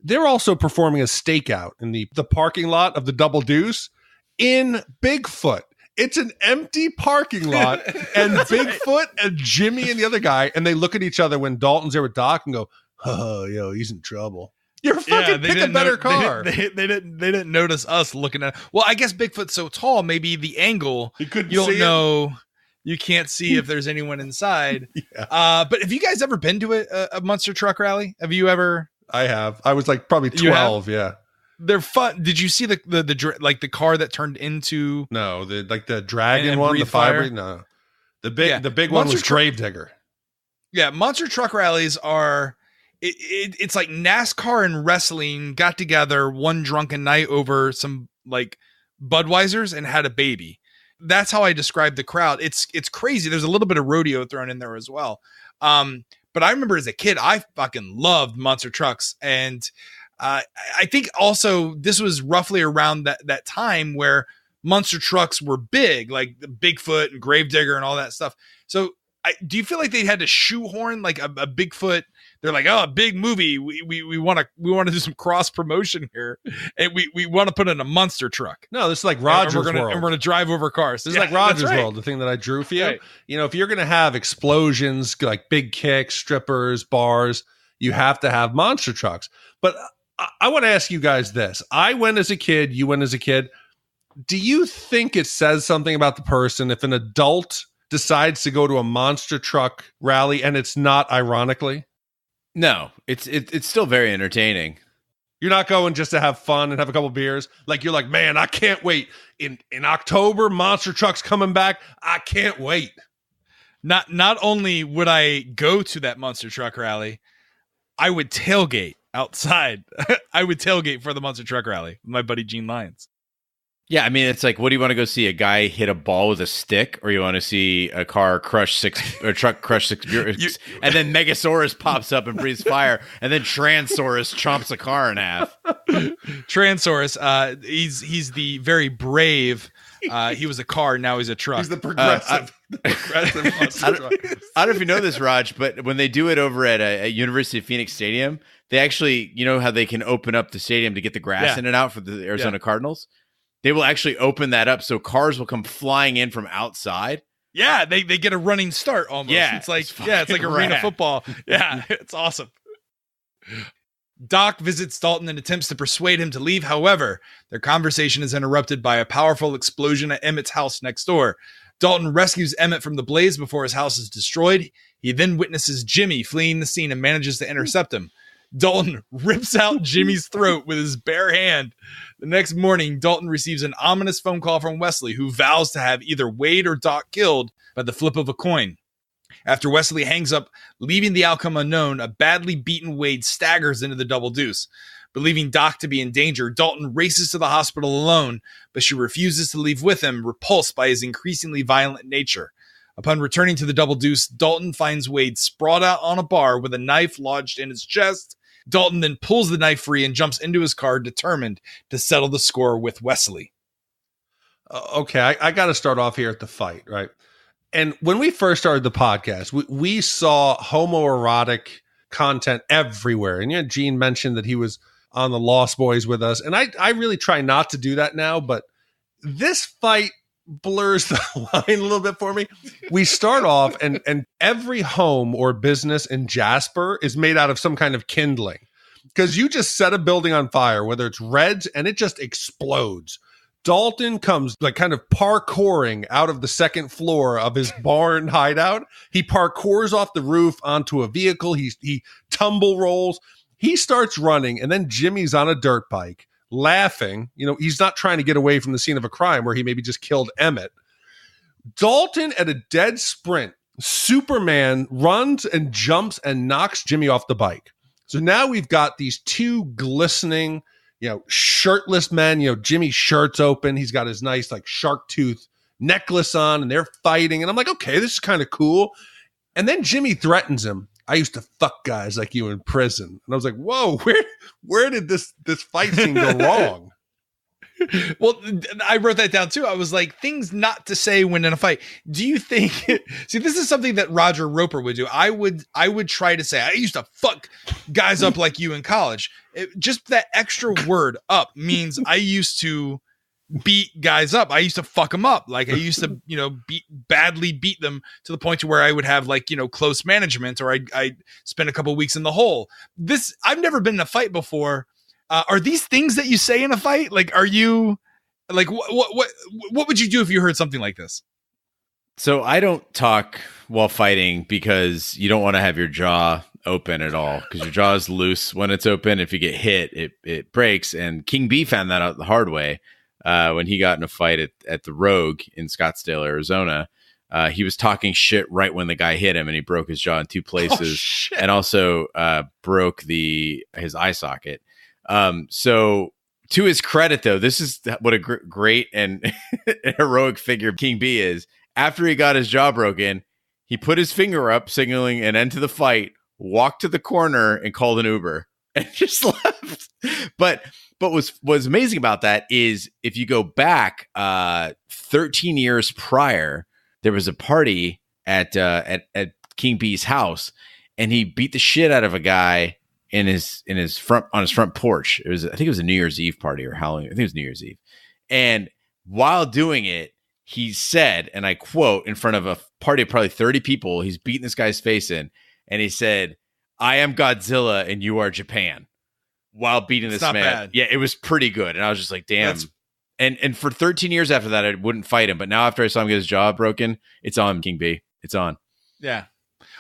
Speaker 4: they're also performing a stakeout in the parking lot of the Double Deuce in Bigfoot. It's an empty parking lot, and Bigfoot and Jimmy and the other guy, and they look at each other when Dalton's there with Doc and go, "Oh, yo, he's in trouble." You're fucking pick a better car.
Speaker 3: They didn't notice us looking at. Well, I guess Bigfoot's so tall, maybe the angle you don't know. You can't see if there's anyone inside. Yeah. But have you guys ever been to a monster truck rally? Have you ever?
Speaker 4: I have. I was like probably 12. Yeah.
Speaker 3: They're fun. Did you see the car that turned into?
Speaker 4: No, the dragon one, the fire. No, the big one was Gravedigger.
Speaker 3: Yeah, monster truck rallies are. It's like NASCAR and wrestling got together one drunken night over some like Budweisers and had a baby. That's how I describe the crowd. It's crazy. There's a little bit of rodeo thrown in there as well. But I remember as a kid, I fucking loved monster trucks. And I think also this was roughly around that time where monster trucks were big, like the Bigfoot and Gravedigger and all that stuff. So do you feel like they had to shoehorn like a Bigfoot? They're like, oh, a big movie. We want to do some cross promotion here, and we want to put in a monster truck.
Speaker 4: No, this is like Rogers World,
Speaker 3: and we're gonna drive over cars.
Speaker 4: This is like Rogers World, the thing that I drew for you. Right. If you're gonna have explosions, like big kicks, strippers, bars, you have to have monster trucks. But I want to ask you guys this: I went as a kid, you went as a kid. Do you think it says something about the person if an adult decides to go to a monster truck rally and it's not ironically?
Speaker 1: No, it's still very entertaining.
Speaker 4: You're not going just to have fun and have a couple beers. Like you're like, man, I can't wait. In October, monster truck's coming back. I can't wait.
Speaker 3: Not only would I go to that monster truck rally, I would tailgate outside. I would tailgate for the Monster Truck Rally with my buddy Gene Lyons.
Speaker 1: Yeah, I mean, it's like, what do you want to go see? A guy hit a ball with a stick, or you want to see a car crush truck crush six, and then Megasaurus pops up and breathes fire, and then Transaurus chomps a car in half.
Speaker 3: Transaurus, he's the very brave. He was a car, now he's a truck.
Speaker 4: He's the progressive.
Speaker 1: I don't know if you know this, Raj, but when they do it over at University of Phoenix Stadium, they actually, you know how they can open up the stadium to get the grass in and out for the Arizona Cardinals? They will actually open that up so cars will come flying in from outside.
Speaker 3: Yeah, they get a running start almost.
Speaker 1: Yeah,
Speaker 3: it's like arena football. Yeah, it's awesome. Doc visits Dalton and attempts to persuade him to leave. However, their conversation is interrupted by a powerful explosion at Emmett's house next door. Dalton rescues Emmett from the blaze before his house is destroyed. He then witnesses Jimmy fleeing the scene and manages to intercept him. Dalton rips out Jimmy's throat with his bare hand. The next morning, Dalton receives an ominous phone call from Wesley, who vows to have either Wade or Doc killed by the flip of a coin. After Wesley hangs up, leaving the outcome unknown, a badly beaten Wade staggers into the Double Deuce. Believing Doc to be in danger, Dalton races to the hospital alone, but she refuses to leave with him, repulsed by his increasingly violent nature. Upon returning to the Double Deuce, Dalton finds Wade sprawled out on a bar with a knife lodged in his chest. Dalton then pulls the knife free and jumps into his car, determined to settle the score with Wesley.
Speaker 4: Okay, I got to start off here at the fight, right? And when we first started the podcast, we saw homoerotic content everywhere. And Gene mentioned that he was on the Lost Boys with us. And I really try not to do that now, but this fight blurs the line a little bit for me. We start off and every home or business in Jasper is made out of some kind of kindling, because you just set a building on fire, whether it's Reds, and it just explodes. Dalton comes like kind of parkouring out of the second floor of his barn hideout. He parkours off the roof onto a vehicle. He tumble rolls. He starts running, and then Jimmy's on a dirt bike, laughing. He's not trying to get away from the scene of a crime where he maybe just killed Emmett. Dalton, at a dead sprint, Superman runs and jumps and knocks Jimmy off the bike. So now we've got these two glistening, shirtless men. Jimmy's shirt's open. He's got his nice like shark tooth necklace on, and they're fighting. And I'm like, okay, this is kind of cool. And then Jimmy threatens him. I used to fuck guys like you in prison. And I was like, whoa, where did this fight scene go wrong?
Speaker 3: Well, I wrote that down too. I was like, things not to say when in a fight. Do you think, see, this is something that Roger Roper would do. I would try to say, I used to fuck guys up like you in college. Just that extra word up means I used to beat guys up. I used to fuck them up. Like I used to, badly beat them to the point to where I would have like, close management, or I spend a couple weeks in the hole. I've never been in a fight before. Are these things that you say in a fight? Like, are you like, what would you do if you heard something like this?
Speaker 1: So I don't talk while fighting because you don't want to have your jaw open at all, because your jaw is loose when it's open. If you get hit, it breaks. And King B found that out the hard way when he got in a fight at the Rogue in Scottsdale, Arizona. He was talking shit right when the guy hit him, and he broke his jaw in two places, and also broke his eye socket. So to his credit, though, this is what a great and heroic figure King B is. After he got his jaw broken, he put his finger up, signaling an end to the fight, walked to the corner, and called an Uber, and just left. But what's amazing about that is if you go back 13 years prior, there was a party at King B's house, and he beat the shit out of a guy on his front porch. I think it was a New Year's Eve party or Halloween. I think it was New Year's Eve. And while doing it, he said, and I quote, in front of a party of probably 30 people, he's beating this guy's face in, and he said, "I am Godzilla and you are Japan," while beating this man. Bad. Yeah, it was pretty good. And I was just like, damn. And for 13 years after that, I wouldn't fight him. But now after I saw him get his jaw broken, it's on, King B. It's on.
Speaker 3: Yeah.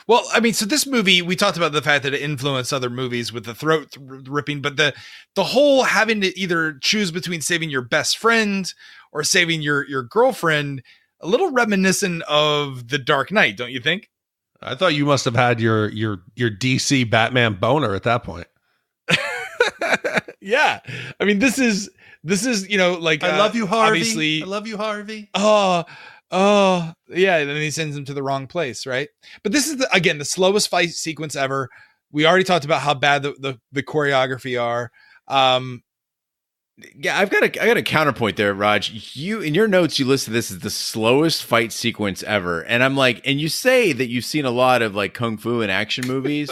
Speaker 3: Well, I mean, so this movie, we talked about the fact that it influenced other movies with the throat ripping, but the whole having to either choose between saving your best friend or saving your girlfriend, a little reminiscent of The Dark Knight, don't you think?
Speaker 4: I thought you must have had your DC Batman boner at that point.
Speaker 3: Yeah. I mean, this is, like,
Speaker 4: I love you, Harvey.
Speaker 3: Obviously,
Speaker 4: I love you, Harvey.
Speaker 3: Oh, yeah. And then he sends him to the wrong place, right? But this is the slowest fight sequence ever. We already talked about how bad the choreography are.
Speaker 1: Yeah, I got a counterpoint there, Raj. You in your notes you listed this as the slowest fight sequence ever, and I'm like, and you say that you've seen a lot of like kung fu and action movies,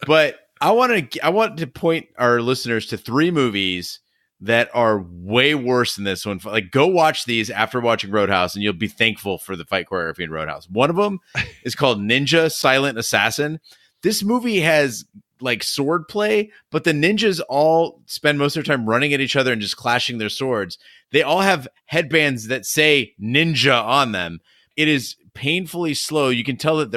Speaker 1: but I want to point our listeners to 3 movies that are way worse than this one. Like, go watch these after watching Roadhouse, and you'll be thankful for the fight choreography in Roadhouse. One of them is called Ninja Silent Assassin. This movie has like sword play, but the ninjas all spend most of their time running at each other and just clashing their swords. They all have headbands that say ninja on them. It is painfully slow. You can tell that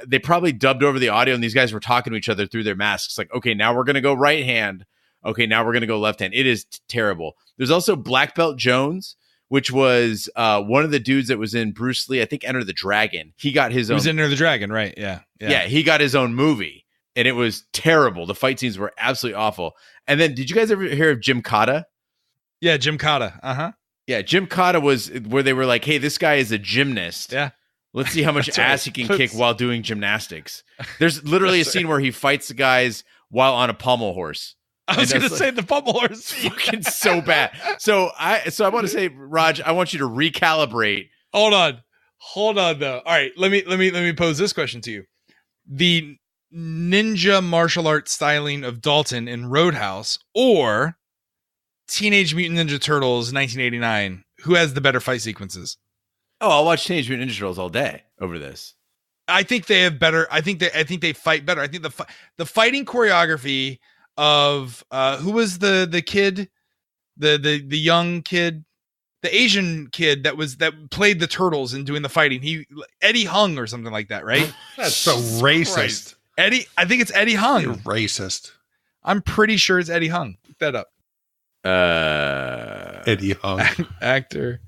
Speaker 1: they probably dubbed over the audio and these guys were talking to each other through their masks. Like, okay, now we're going to go right hand. Okay, now we're going to go left hand. It is terrible. There's also Black Belt Jones, which was one of the dudes that was in Bruce Lee, I think, Enter the Dragon. He got his own.
Speaker 3: He was in Enter the Dragon, right? Yeah.
Speaker 1: Yeah, he got his own movie, and it was terrible. The fight scenes were absolutely awful. And then, did you guys ever hear of Jim Cotta?
Speaker 3: Yeah, Jim Cotta. Uh-huh.
Speaker 1: Yeah, Jim Cotta was where they were like, hey, this guy is a gymnast.
Speaker 3: Yeah.
Speaker 1: Let's see how much ass he can kick while doing gymnastics. There's literally a scene where he fights the guys while on a pommel horse.
Speaker 3: I was going to say the pommel horse.
Speaker 1: Fucking so bad. So I want to say, Raj, I want you to recalibrate.
Speaker 3: Hold on though. All right, let me pose this question to you. The ninja martial arts styling of Dalton in Roadhouse or Teenage Mutant Ninja Turtles 1989, who has the better fight sequences?
Speaker 1: Oh, I'll watch Teenage Mutant Ninja Turtles all day over this.
Speaker 3: I think they have better. I think they fight better. I think the fighting choreography of who was the kid, the young kid, the Asian kid that played the turtles and doing the fighting. Eddie Hung or something like that, right?
Speaker 4: That's so racist.
Speaker 3: Christ. Eddie, I think it's Eddie Hung.
Speaker 4: You're racist.
Speaker 3: I'm pretty sure it's Eddie Hung. Look that up.
Speaker 4: Eddie Hung.
Speaker 3: Actor.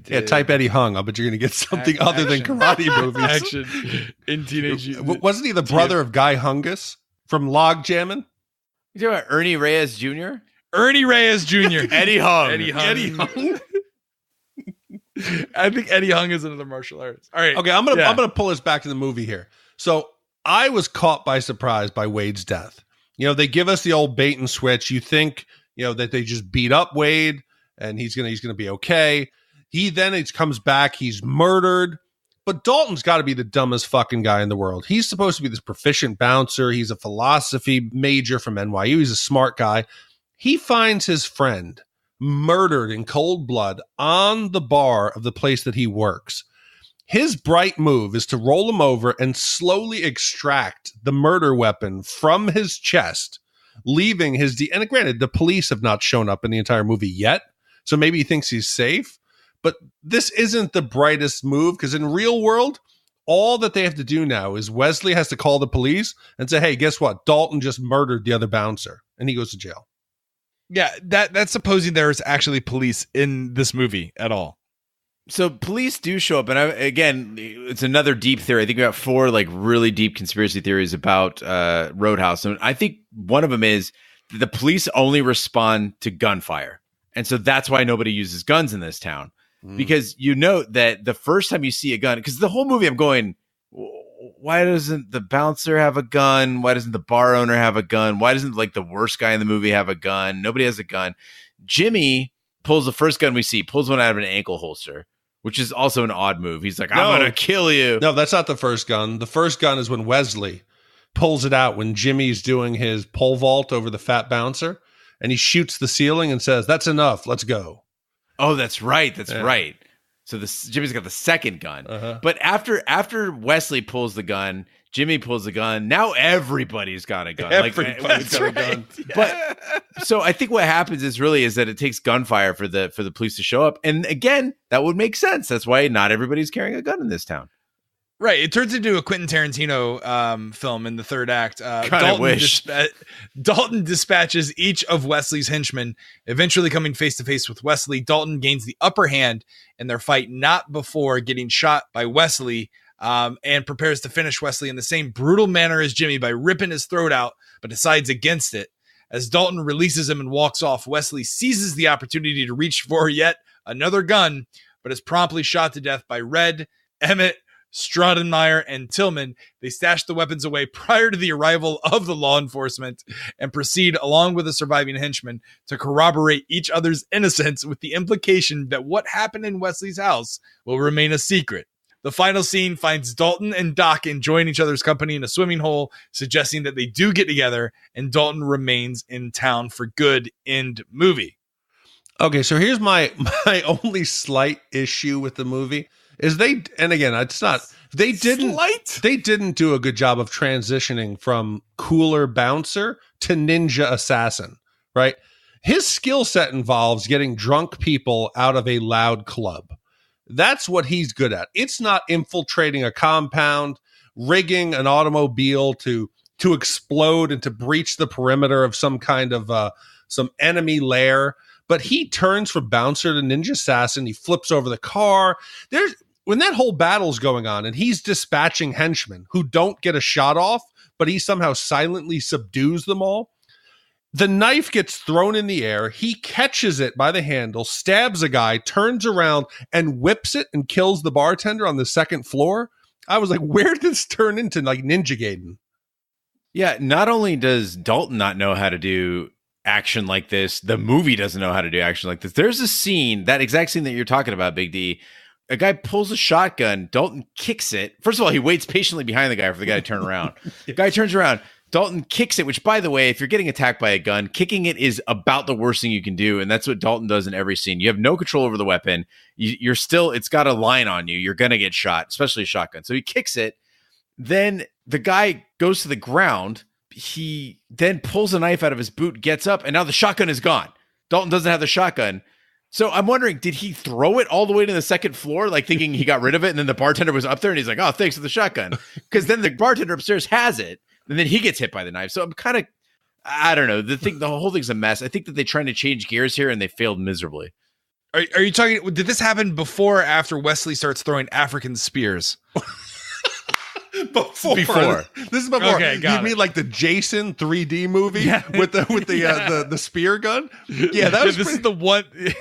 Speaker 4: Yeah, type Eddie Hung. I bet you're going to get something other than karate movies.
Speaker 3: Action in Teenage.
Speaker 4: Wasn't he the brother of Guy Hungus from Log Jammin'?
Speaker 1: You talking about Ernie Reyes Jr.?
Speaker 3: Ernie Reyes Jr.
Speaker 1: Eddie Hung.
Speaker 3: Eddie Hung. I think Eddie Hung is another martial artist. All right.
Speaker 4: Okay, I'm gonna pull us back to the movie here. So I was caught by surprise by Wade's death. They give us the old bait and switch. You think that they just beat up Wade and he's gonna be okay. He comes back. He's murdered. But Dalton's got to be the dumbest fucking guy in the world. He's supposed to be this proficient bouncer. He's a philosophy major from NYU. He's a smart guy. He finds his friend murdered in cold blood on the bar of the place that he works. His bright move is to roll him over and slowly extract the murder weapon from his chest, leaving his... and granted, the police have not shown up in the entire movie yet, so maybe he thinks he's safe. But this isn't the brightest move because in real world, all that they have to do now is Wesley has to call the police and say, hey, guess what? Dalton just murdered the other bouncer. And he goes to jail.
Speaker 3: Yeah, that's supposing there is actually police in this movie at all.
Speaker 1: So police do show up. And again, it's another deep theory. I think we got 4 like really deep conspiracy theories about Roadhouse. And I think one of them is that the police only respond to gunfire. And so that's why nobody uses guns in this town. Because you note that the first time you see a gun, because the whole movie I'm going, why doesn't the bouncer have a gun? Why doesn't the bar owner have a gun? Why doesn't like the worst guy in the movie have a gun? Nobody has a gun. Jimmy pulls the first gun we see, pulls one out of an ankle holster, which is also an odd move. He's like, I'm going to kill you.
Speaker 4: No, that's not the first gun. The first gun is when Wesley pulls it out when Jimmy's doing his pole vault over the fat bouncer and he shoots the ceiling and says, that's enough. Let's go.
Speaker 1: Oh, that's right. That's right. So Jimmy's got the second gun.
Speaker 4: Uh-huh.
Speaker 1: But after Wesley pulls the gun, Jimmy pulls the gun. Now everybody's got a gun.
Speaker 4: Everybody's got a gun.
Speaker 1: But so I think what happens is that it takes gunfire for the police to show up. And again, that would make sense. That's why not everybody's carrying a gun in this town.
Speaker 3: Right. It turns into a Quentin Tarantino film in the third act. Dalton dispatches each of Wesley's henchmen, eventually coming face to face with Wesley. Dalton gains the upper hand in their fight, not before getting shot by Wesley and prepares to finish Wesley in the same brutal manner as Jimmy by ripping his throat out, but decides against it. As Dalton releases him and walks off, Wesley seizes the opportunity to reach for yet another gun, but is promptly shot to death by Red, Emmett, Stratenmeyer, and Tillman. They stash the weapons away prior to the arrival of the law enforcement and proceed, along with the surviving henchmen, to corroborate each other's innocence, with the implication that what happened in Wesley's house will remain a secret. The final scene finds Dalton and Doc enjoying each other's company in a swimming hole, suggesting that they do get together, and Dalton remains in town for good. End movie.
Speaker 4: Okay, so here's my only slight issue with the movie is they didn't do a good job of transitioning from cooler bouncer to ninja assassin, right? His skill set involves getting drunk people out of a loud club. That's what he's good at. It's not infiltrating a compound, rigging an automobile to explode and to breach the perimeter of some kind of some enemy lair. But he turns from bouncer to ninja assassin. He flips over the car. When that whole battle's going on and he's dispatching henchmen who don't get a shot off, but he somehow silently subdues them all. The knife gets thrown in the air. He catches it by the handle, stabs a guy, turns around and whips it and kills the bartender on the second floor. I was like, where did this turn into, like, Ninja Gaiden?
Speaker 1: Yeah, not only does Dalton not know how to do action like this, the movie doesn't know how to do action like this. There's a scene, that exact scene that you're talking about, Big D. A guy pulls a shotgun. Dalton kicks it. First of all, he waits patiently behind the guy for the guy to turn around. The guy turns around. Dalton kicks it, which, by the way, if you're getting attacked by a gun, kicking it is about the worst thing you can do. And that's what Dalton does in every scene. You have no control over the weapon. You're still, it's got a line on you. You're going to get shot, especially a shotgun. So he kicks it. Then the guy goes to the ground. He then pulls a knife out of his boot, gets up, and now the shotgun is gone. Dalton doesn't have the shotgun. So I'm wondering, did he throw it all the way to the second floor, like thinking he got rid of it, and then the bartender was up there and he's like, oh, thanks for the shotgun? Because then the bartender upstairs has it, and then he gets hit by the knife. So I'm kind of, I don't know. The whole thing's a mess. I think that they're trying to change gears here, and they failed miserably.
Speaker 3: Are you talking, did this happen before or after Wesley starts throwing African spears?
Speaker 4: Before. This is before. Okay, you mean like the Jason 3D movie with the spear gun? Yeah, that was
Speaker 3: this is the one.
Speaker 4: This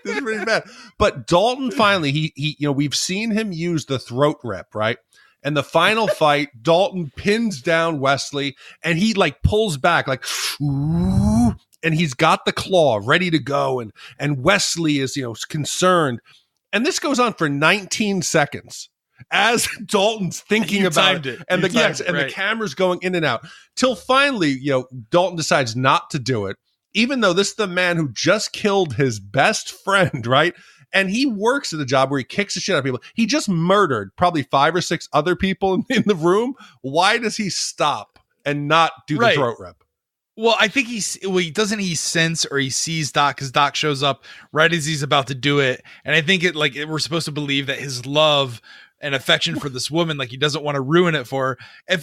Speaker 4: is pretty bad. But Dalton finally, he we've seen him use the throat rip, right? And the final fight, Dalton pins down Wesley and he like pulls back like, ooh, and he's got the claw ready to go. And Wesley is, concerned. And this goes on for 19 seconds. As Dalton's thinking about it, and the camera's going in and out till finally, Dalton decides not to do it, even though this is the man who just killed his best friend, right? And he works at a job where he kicks the shit out of people. He just murdered probably 5 or 6 other people in the room. Why does he stop and not do the throat rip?
Speaker 3: Well, I think he sense or he sees Doc, because Doc shows up right as he's about to do it, and I think we're supposed to believe that his love and affection for this woman, like he doesn't want to ruin it for her.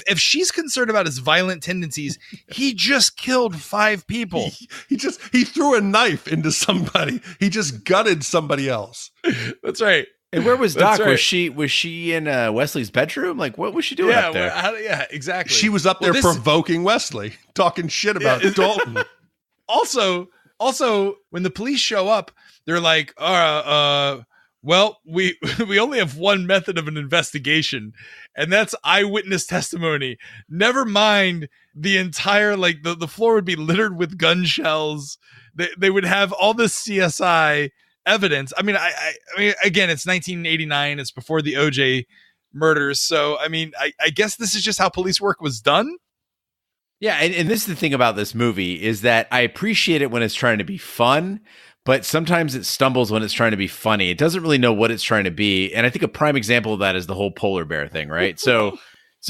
Speaker 3: If she's concerned about his violent tendencies, he just killed 5 people.
Speaker 4: He threw a knife into somebody. He just gutted somebody else.
Speaker 3: That's right.
Speaker 1: And where was Doc? Right. Was she in Wesley's bedroom? Like, what was she doing up there?
Speaker 3: Exactly.
Speaker 4: She was up there provoking Wesley, talking shit about Dalton.
Speaker 3: Also, when the police show up, they're like, well, we only have one method of an investigation, and that's eyewitness testimony. Never mind the entire, the floor would be littered with gun shells. They would have all this CSI evidence. I mean, I mean, again, it's 1989. It's before the OJ murders. So, I mean, I guess this is just how police work was done.
Speaker 1: Yeah, and this is the thing about this movie is that I appreciate it when it's trying to be fun, but sometimes it stumbles when it's trying to be funny. It doesn't really know what it's trying to be. And I think a prime example of that is the whole polar bear thing, right? So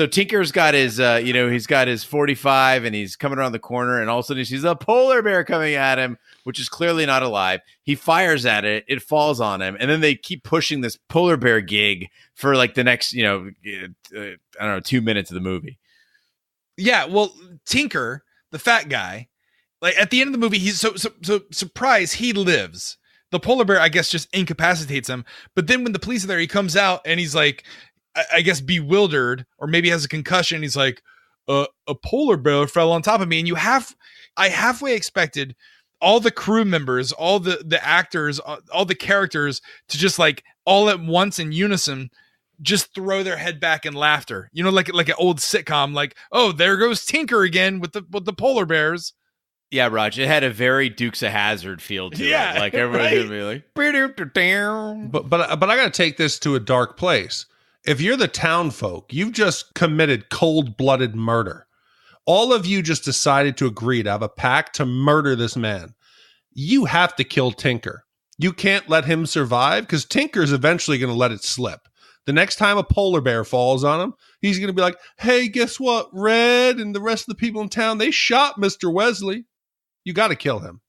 Speaker 1: Tinker's got his, he's got his 45 and he's coming around the corner and all of a sudden he sees a polar bear coming at him, which is clearly not alive. He fires at it. It falls on him. And then they keep pushing this polar bear gig for like the next, 2 minutes of the movie.
Speaker 3: Yeah. Well, Tinker, the fat guy, like at the end of the movie, he's so surprised he lives. The polar bear, I guess, just incapacitates him. But then when the police are there, he comes out and he's like, I guess, bewildered, or maybe has a concussion. He's like, a polar bear fell on top of me. And I halfway expected all the crew members, all the actors, all the characters to just like all at once in unison just throw their head back in laughter. You know, like an old sitcom, like, oh, there goes Tinker again with the polar bears.
Speaker 1: Yeah, Raj, it had a very Dukes of Hazzard feel to it. Like everyone's gonna be like,
Speaker 4: but I got to take this to a dark place. If you're the town folk, you've just committed cold-blooded murder. All of you just decided to agree to have a pact to murder this man. You have to kill Tinker. You can't let him survive because Tinker's eventually going to let it slip. The next time a polar bear falls on him, he's going to be like, hey, guess what? Red and the rest of the people in town, they shot Mr. Wesley. You got to kill him.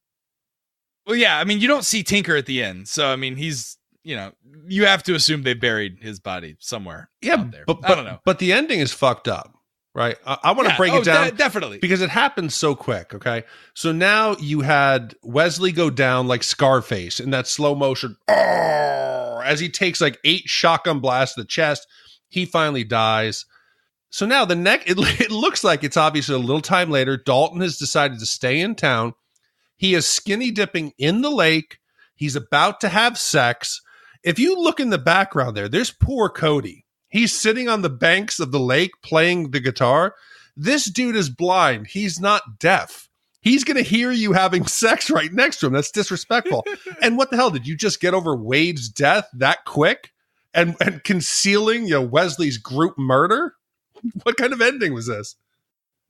Speaker 3: Well, yeah, I mean, you don't see Tinker at the end. So, I mean, he's, you know, you have to assume they buried his body somewhere out there.
Speaker 4: But
Speaker 3: I don't know.
Speaker 4: But the ending is fucked up, right? I want to break it down.
Speaker 3: Definitely.
Speaker 4: Because it happened so quick, okay? So now you had Wesley go down like Scarface in that slow motion. As he takes like 8 shotgun blasts to the chest, he finally dies. So now it looks like it's obviously a little time later. Dalton has decided to stay in town. He is skinny dipping in the lake. He's about to have sex. If you look in the background there's poor Cody. He's sitting on the banks of the lake playing the guitar. This dude is blind. He's not deaf. He's going to hear you having sex right next to him. That's disrespectful. And what the hell? Did you just get over Wade's death that quick? And concealing, Wesley's group murder? What kind of ending was this?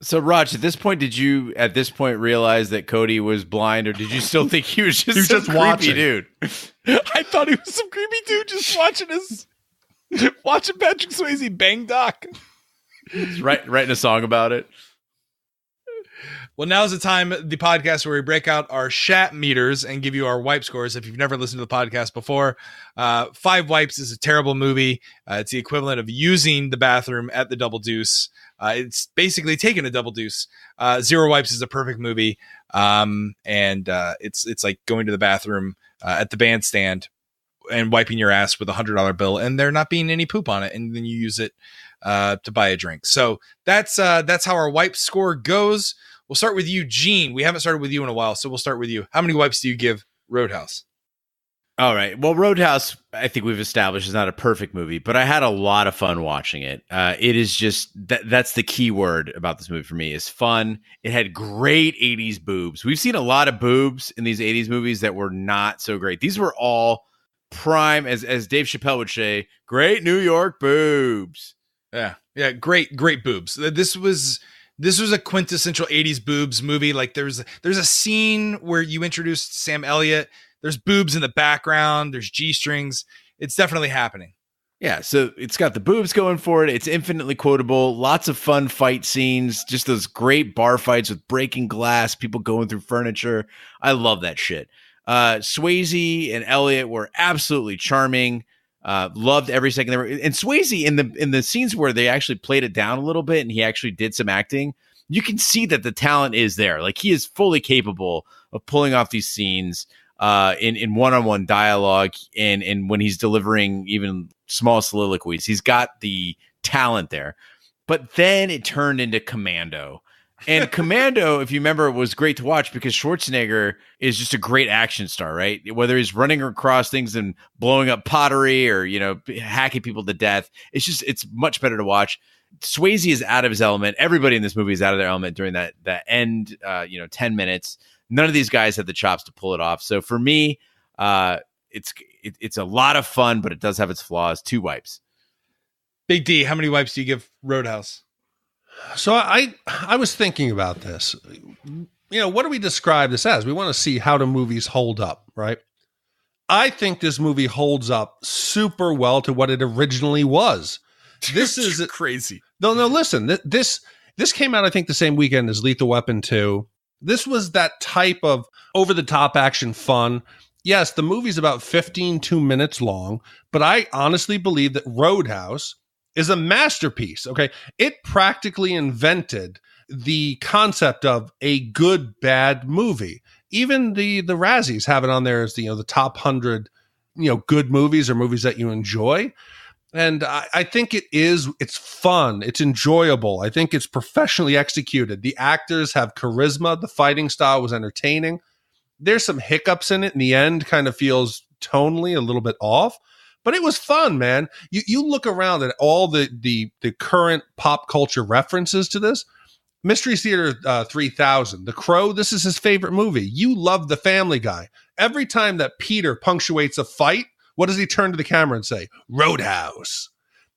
Speaker 1: So, Raj, at this point, did you realize that Cody was blind, or did you still think he was just some creepy
Speaker 4: watching.
Speaker 1: Dude?
Speaker 3: I thought he was some creepy dude just watching Patrick Swayze bang Doc.
Speaker 1: He's writing a song about it.
Speaker 3: Well, now's the time, the podcast where we break out our shat meters and give you our wipe scores. If you've never listened to the podcast before, 5 Wipes is a terrible movie. It's the equivalent of using the bathroom at the Double Deuce. It's basically taking a Double Deuce. 0 Wipes is a perfect movie. It's like going to the bathroom at the bandstand and wiping your ass with $100 bill and there not being any poop on it. And then you use it to buy a drink. So that's how our wipe score goes. We'll start with you, Gene. We haven't started with you in a while, so we'll start with you. How many wipes do you give Roadhouse?
Speaker 1: All right. Well, Roadhouse, I think we've established, is not a perfect movie, but I had a lot of fun watching it. It is just, that's the key word about this movie for me, is fun. It had great 80s boobs. We've seen a lot of boobs in these 80s movies that were not so great. These were all prime, as Dave Chappelle would say, great New York boobs.
Speaker 3: Yeah, great boobs. This was a quintessential 80s boobs movie. Like there's a scene where you introduced Sam Elliot. There's boobs in the background. There's G-strings. It's definitely happening.
Speaker 1: Yeah, so it's got the boobs going for it. It's infinitely quotable. Lots of fun fight scenes. Just those great bar fights with breaking glass, people going through furniture. I love that shit. Swayze and Elliot were absolutely charming. Loved every second they were. And Swayze in the scenes where they actually played it down a little bit and he actually did some acting, you can see that the talent is there. Like he is fully capable of pulling off these scenes in one-on-one dialogue and when he's delivering even small soliloquies. He's got the talent there. But then it turned into Commando. And Commando, if you remember, was great to watch because Schwarzenegger is just a great action star, right? Whether he's running across things and blowing up pottery or, hacking people to death, it's much better to watch. Swayze is out of his element. Everybody in this movie is out of their element during that end, 10 minutes. None of these guys had the chops to pull it off. So for me, it's a lot of fun, but it does have its flaws. 2 wipes.
Speaker 3: Big D, how many wipes do you give Roadhouse?
Speaker 4: So I was thinking about this. What do we describe this as? We want to see how do movies hold up, right? I think this movie holds up super well to what it originally was. This is
Speaker 3: crazy.
Speaker 4: No, listen. This came out, I think, the same weekend as Lethal Weapon 2. This was that type of over-the-top action fun. Yes, the movie's about 2 minutes long, but I honestly believe that Roadhouse is a masterpiece, okay? It practically invented the concept of a good, bad movie. Even the Razzies have it on there as the top 100, good movies or movies that you enjoy. And I think it's fun. It's enjoyable. I think it's professionally executed. The actors have charisma. The fighting style was entertaining. There's some hiccups in it. In the end, kind of feels tonally a little bit off, but it was fun, man. You look around at all the current pop culture references to this. Mystery Theater 3000, The Crow, this is his favorite movie. You love The Family Guy. Every time that Peter punctuates a fight, what does he turn to the camera and say? Roadhouse.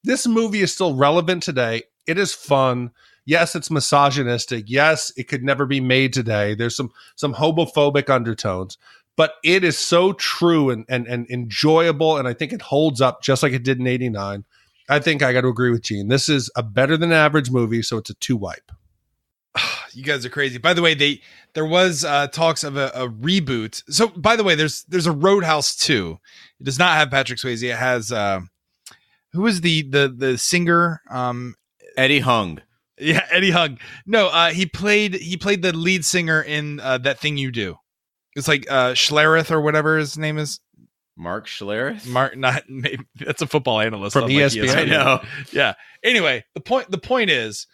Speaker 4: This movie is still relevant today. It is fun. Yes, it's misogynistic. Yes, it could never be made today. There's some homophobic undertones, but it is so true and enjoyable, and I think it holds up just like it did in 89. I think I got to agree with Gene. This is a better than average movie, so it's a 2-wipe.
Speaker 3: You guys are crazy. By the way, there was talks of a reboot. So, by the way, there's a Roadhouse 2. It does not have Patrick Swayze. It has who is the singer?
Speaker 1: Eddie Hung.
Speaker 3: Yeah, Eddie Hung. No, he played the lead singer in That Thing You Do. It's like Schlereth or whatever his name is.
Speaker 1: Mark Schlereth?
Speaker 3: Maybe that's a football analyst
Speaker 4: from ESPN.
Speaker 3: Like I know. Yeah. Anyway, the point is,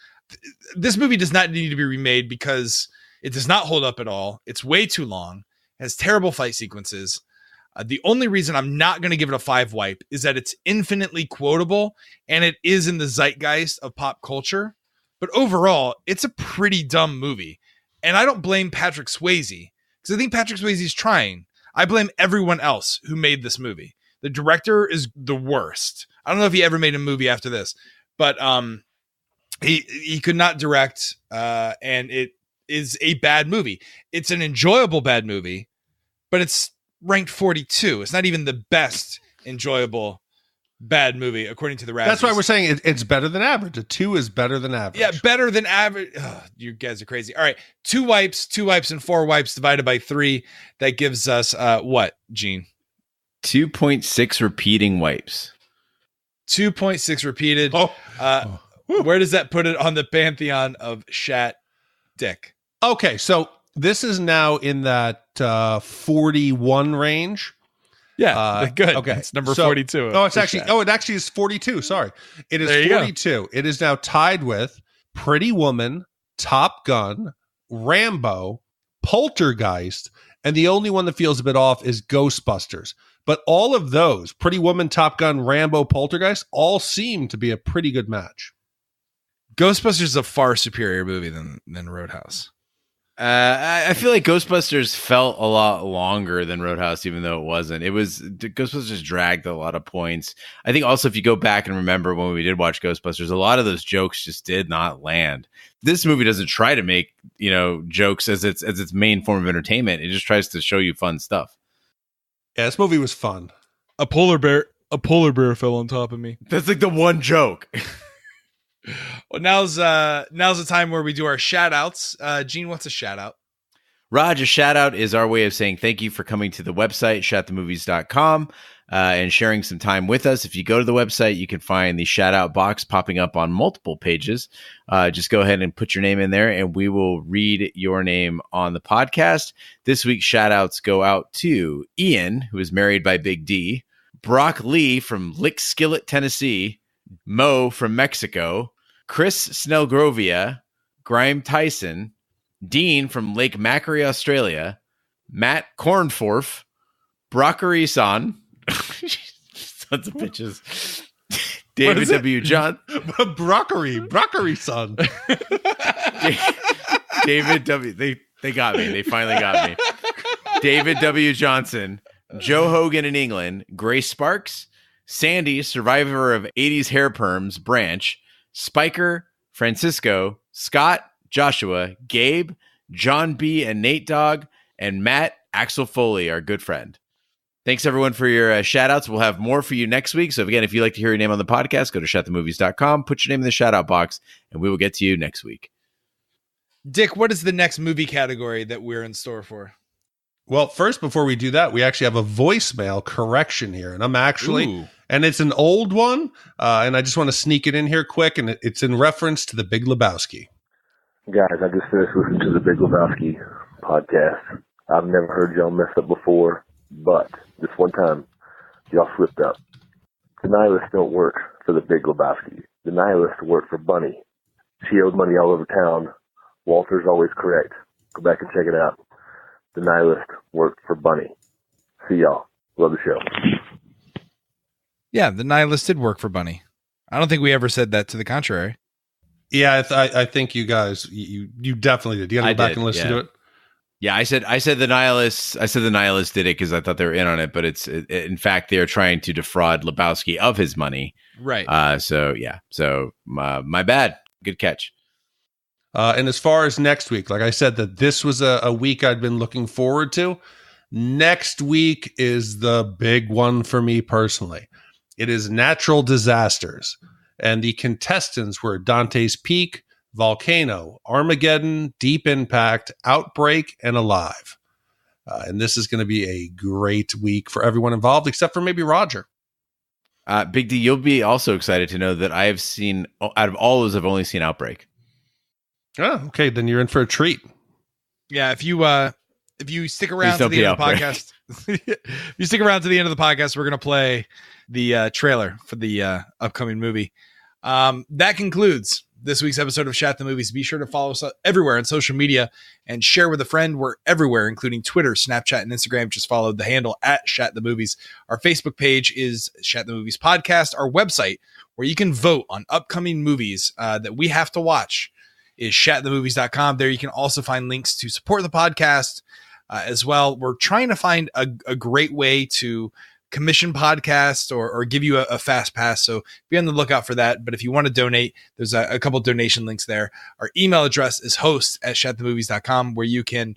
Speaker 3: this movie does not need to be remade because it does not hold up at all. It's way too long. It has terrible fight sequences. The only reason I'm not going to give it a 5-wipe is that it's infinitely quotable and it is in the zeitgeist of pop culture. But overall, it's a pretty dumb movie. And I don't blame Patrick Swayze because I think Patrick Swayze is trying. I blame everyone else who made this movie. The director is the worst. I don't know if he ever made a movie after this, but he could not direct, and it is a bad movie. It's an enjoyable bad movie, but it's ranked 42. It's not even the best enjoyable bad movie according to the Razzies.
Speaker 4: That's why we're saying it's better than average. A 2 is better than average.
Speaker 3: Yeah, better than average. Ugh, you guys are crazy. All right, 2 wipes, and 4 wipes divided by 3. That gives us what, Gene?
Speaker 1: 2.6 repeating wipes.
Speaker 3: 2.6 repeated. Where does that put it on the pantheon of Shat Dick?
Speaker 4: Okay, so this is now in that 41 range.
Speaker 3: Yeah, good.
Speaker 4: Okay,
Speaker 3: it's number 42.
Speaker 4: It actually is 42. Sorry, it is 42. It is now tied with Pretty Woman, Top Gun, Rambo, Poltergeist, and the only one that feels a bit off is Ghostbusters. But all of those, Pretty Woman, Top Gun, Rambo, Poltergeist, all seem to be a pretty good match.
Speaker 3: Ghostbusters is a far superior movie than Roadhouse.
Speaker 1: I feel like Ghostbusters felt a lot longer than Roadhouse, even though it wasn't. Ghostbusters dragged a lot of points. I think also if you go back and remember when we did watch Ghostbusters, a lot of those jokes just did not land. This movie doesn't try to make, jokes as its main form of entertainment. It just tries to show you fun stuff.
Speaker 4: Yeah, this movie was fun.
Speaker 3: A polar bear fell on top of me.
Speaker 1: That's like the one joke.
Speaker 3: Well, now's the time where we do our shout outs. Gene, what's a shout out?
Speaker 1: Raj, a shout out is our way of saying thank you for coming to the website, shatthemovies.com, and sharing some time with us. If you go to the website, you can find the shout out box popping up on multiple pages. Just go ahead and put your name in there and we will read your name on the podcast. This week's shout outs go out to Ian, who is married by Big D, Brock Lee from Lick Skillet, Tennessee, Mo from Mexico, Chris Snellgrovia, Grime Tyson, Dean from Lake Macquarie, Australia, Matt Cornforth, Brockery-san, sons of bitches, David W. John,
Speaker 4: Brockery-son,
Speaker 1: David W. They got me. They finally got me. David W. Johnson, Joe Hogan in England, Grace Sparks, Sandy, survivor of 80s hair perms, Branch, Spiker, Francisco, Scott, Joshua, Gabe, John B. and Nate Dogg, and Matt Axel Foley, our good friend. Thanks, everyone, for your shout-outs. We'll have more for you next week. So, again, if you'd like to hear your name on the podcast, go to shatthemovies.com, put your name in the shout-out box, and we will get to you next week.
Speaker 3: Dick, what is the next movie category that we're in store for?
Speaker 4: Well, first, before we do that, we actually have a voicemail correction here. And and it's an old one, and I just want to sneak it in here quick, and it's in reference to The Big Lebowski.
Speaker 10: Guys, I just finished listening to The Big Lebowski podcast. I've never heard y'all mess up before, but this one time, y'all slipped up. The nihilists don't work. for the Big Lebowski. The nihilist worked for Bunny. She owed money all over town. Walter's always correct. Go back and check it out. The nihilist worked for Bunny. See y'all. Love the show.
Speaker 3: Yeah, the nihilist did work for Bunny. I don't think we ever said that to the contrary.
Speaker 4: Yeah, I think you guys, you definitely did. You got to go back and listen to it.
Speaker 1: Yeah, I said the nihilist. I said the nihilist did it because I thought they were in on it, but in fact they're trying to defraud Lebowski of his money.
Speaker 3: Right.
Speaker 1: So my bad. Good catch.
Speaker 4: And as far as next week, like I said, that this was a week I'd been looking forward to. Next week is the big one for me personally. It is natural disasters, and the contestants were Dante's Peak, Volcano, Armageddon, Deep Impact, Outbreak, and Alive. And this is going to be a great week for everyone involved, except for maybe Roger.
Speaker 1: Big D, you'll be also excited to know that I have seen, out of all those, I've only seen Outbreak.
Speaker 4: Oh, okay. Then you're in for a treat.
Speaker 3: Yeah, if you stick around to the end of the podcast, if you stick around to the end of the podcast, we're going to play the trailer for the upcoming movie. That concludes this week's episode of Shat the Movies. Be sure to follow us everywhere on social media and share with a friend. We're everywhere, including Twitter, Snapchat, and Instagram. Just follow the handle at Shat the Movies. Our Facebook page is Shat the Movies Podcast. Our website, where you can vote on upcoming movies that we have to watch, is shatthemovies.com. There you can also find links to support the podcast as well. We're trying to find a great way to commission podcasts or give you a fast pass. So be on the lookout for that. But if you want to donate, there's a couple donation links there. Our email address is host@shatthemovies.com, where you can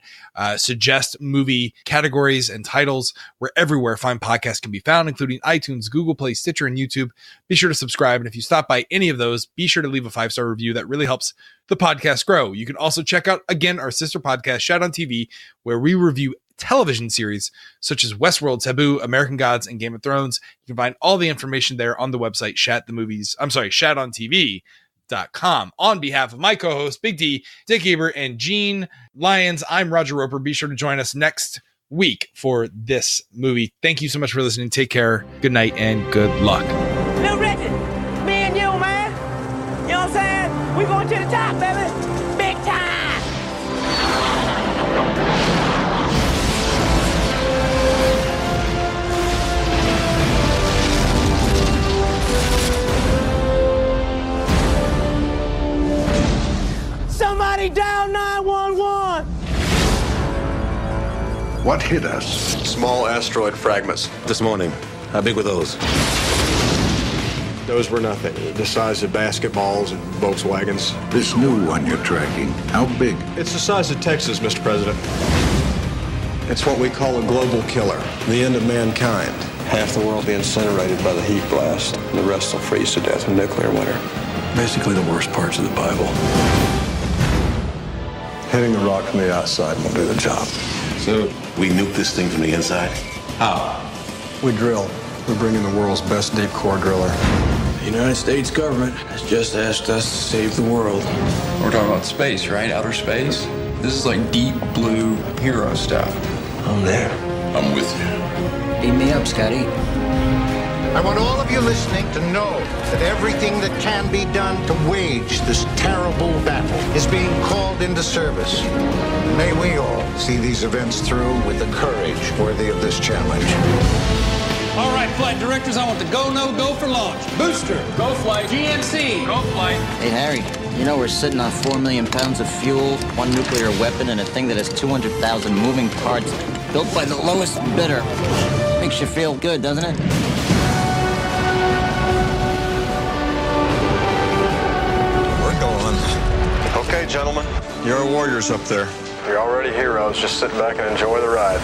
Speaker 3: suggest movie categories and titles. We're everywhere fine podcasts can be found, including iTunes, Google Play, Stitcher, and YouTube. Be sure to subscribe. And if you stop by any of those, be sure to leave a 5-star review. That really helps the podcast grow. You can also check out, again, our sister podcast, Shat on TV, where we review television series such as Westworld, Taboo, American Gods, and Game of Thrones. You can find all the information there on the website, shatontv.com. On behalf of my co-host, Big D, Dick Ebert, and Gene Lyons, I'm Roger Roper. Be sure to join us next week for this movie. Thank you so much for listening. Take care. Good night and good luck.
Speaker 11: Little Richard, me and you, man. You know what I'm saying? We going to the top, baby. Big time. Somebody dial 911.
Speaker 8: What hit us?
Speaker 12: Small asteroid fragments.
Speaker 8: This morning. How big were those?
Speaker 12: Those were nothing. The size of basketballs and Volkswagens.
Speaker 8: This new one you're tracking, how big?
Speaker 12: It's the size of Texas, Mr. President. It's what we call a global killer. The end of mankind.
Speaker 13: Half the world will be incinerated by the heat blast. And the rest will freeze to death in nuclear winter.
Speaker 8: Basically the worst parts of the Bible.
Speaker 12: Hitting a rock from the outside won't do the job.
Speaker 8: So, we nuke this thing from the inside? How?
Speaker 12: We drill. We're bringing the world's best deep core driller.
Speaker 13: The United States government has just asked us to save the world.
Speaker 14: We're talking about space, right? Outer space? This is like deep blue hero stuff.
Speaker 13: I'm there.
Speaker 8: I'm with you.
Speaker 15: Beam me up, Scotty.
Speaker 16: I want all of you listening to know that everything that can be done to wage this terrible battle is being called into service. May we all see these events through with the courage worthy of this challenge.
Speaker 17: All right, flight directors, I want the go, no, go for launch. Booster, go flight. GMC, go flight.
Speaker 15: Hey, Harry, you know we're sitting on 4 million pounds of fuel, one nuclear weapon, and a thing that has 200,000 moving parts built by the lowest bidder. Makes you feel good, doesn't it?
Speaker 12: We're going. Okay, gentlemen. You're warriors up there. You're already heroes. Just sit back and enjoy the ride.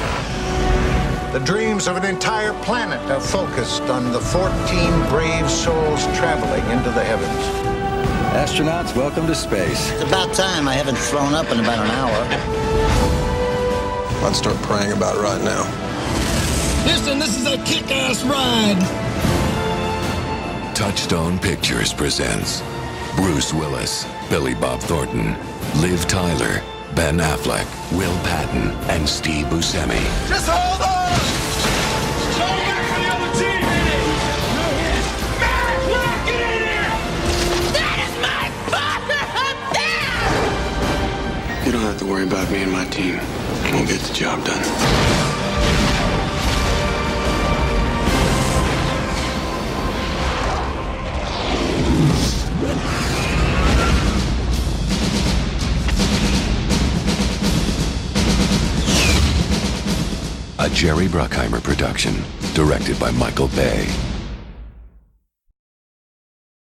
Speaker 16: The dreams of an entire planet are focused on the 14 brave souls traveling into the heavens.
Speaker 13: Astronauts, welcome to space.
Speaker 15: It's about time. I haven't flown up in about an hour.
Speaker 12: I'd start praying about it right now.
Speaker 17: Listen, this is a kick-ass ride.
Speaker 18: Touchstone Pictures presents Bruce Willis, Billy Bob Thornton, Liv Tyler, Ben Affleck, Will Patton, and Steve Buscemi.
Speaker 2: Just hold on! Go back for the other team! Matt, get in!
Speaker 13: worry about me and my team. We'll get the job done.
Speaker 18: A Jerry Bruckheimer production, directed by Michael Bay.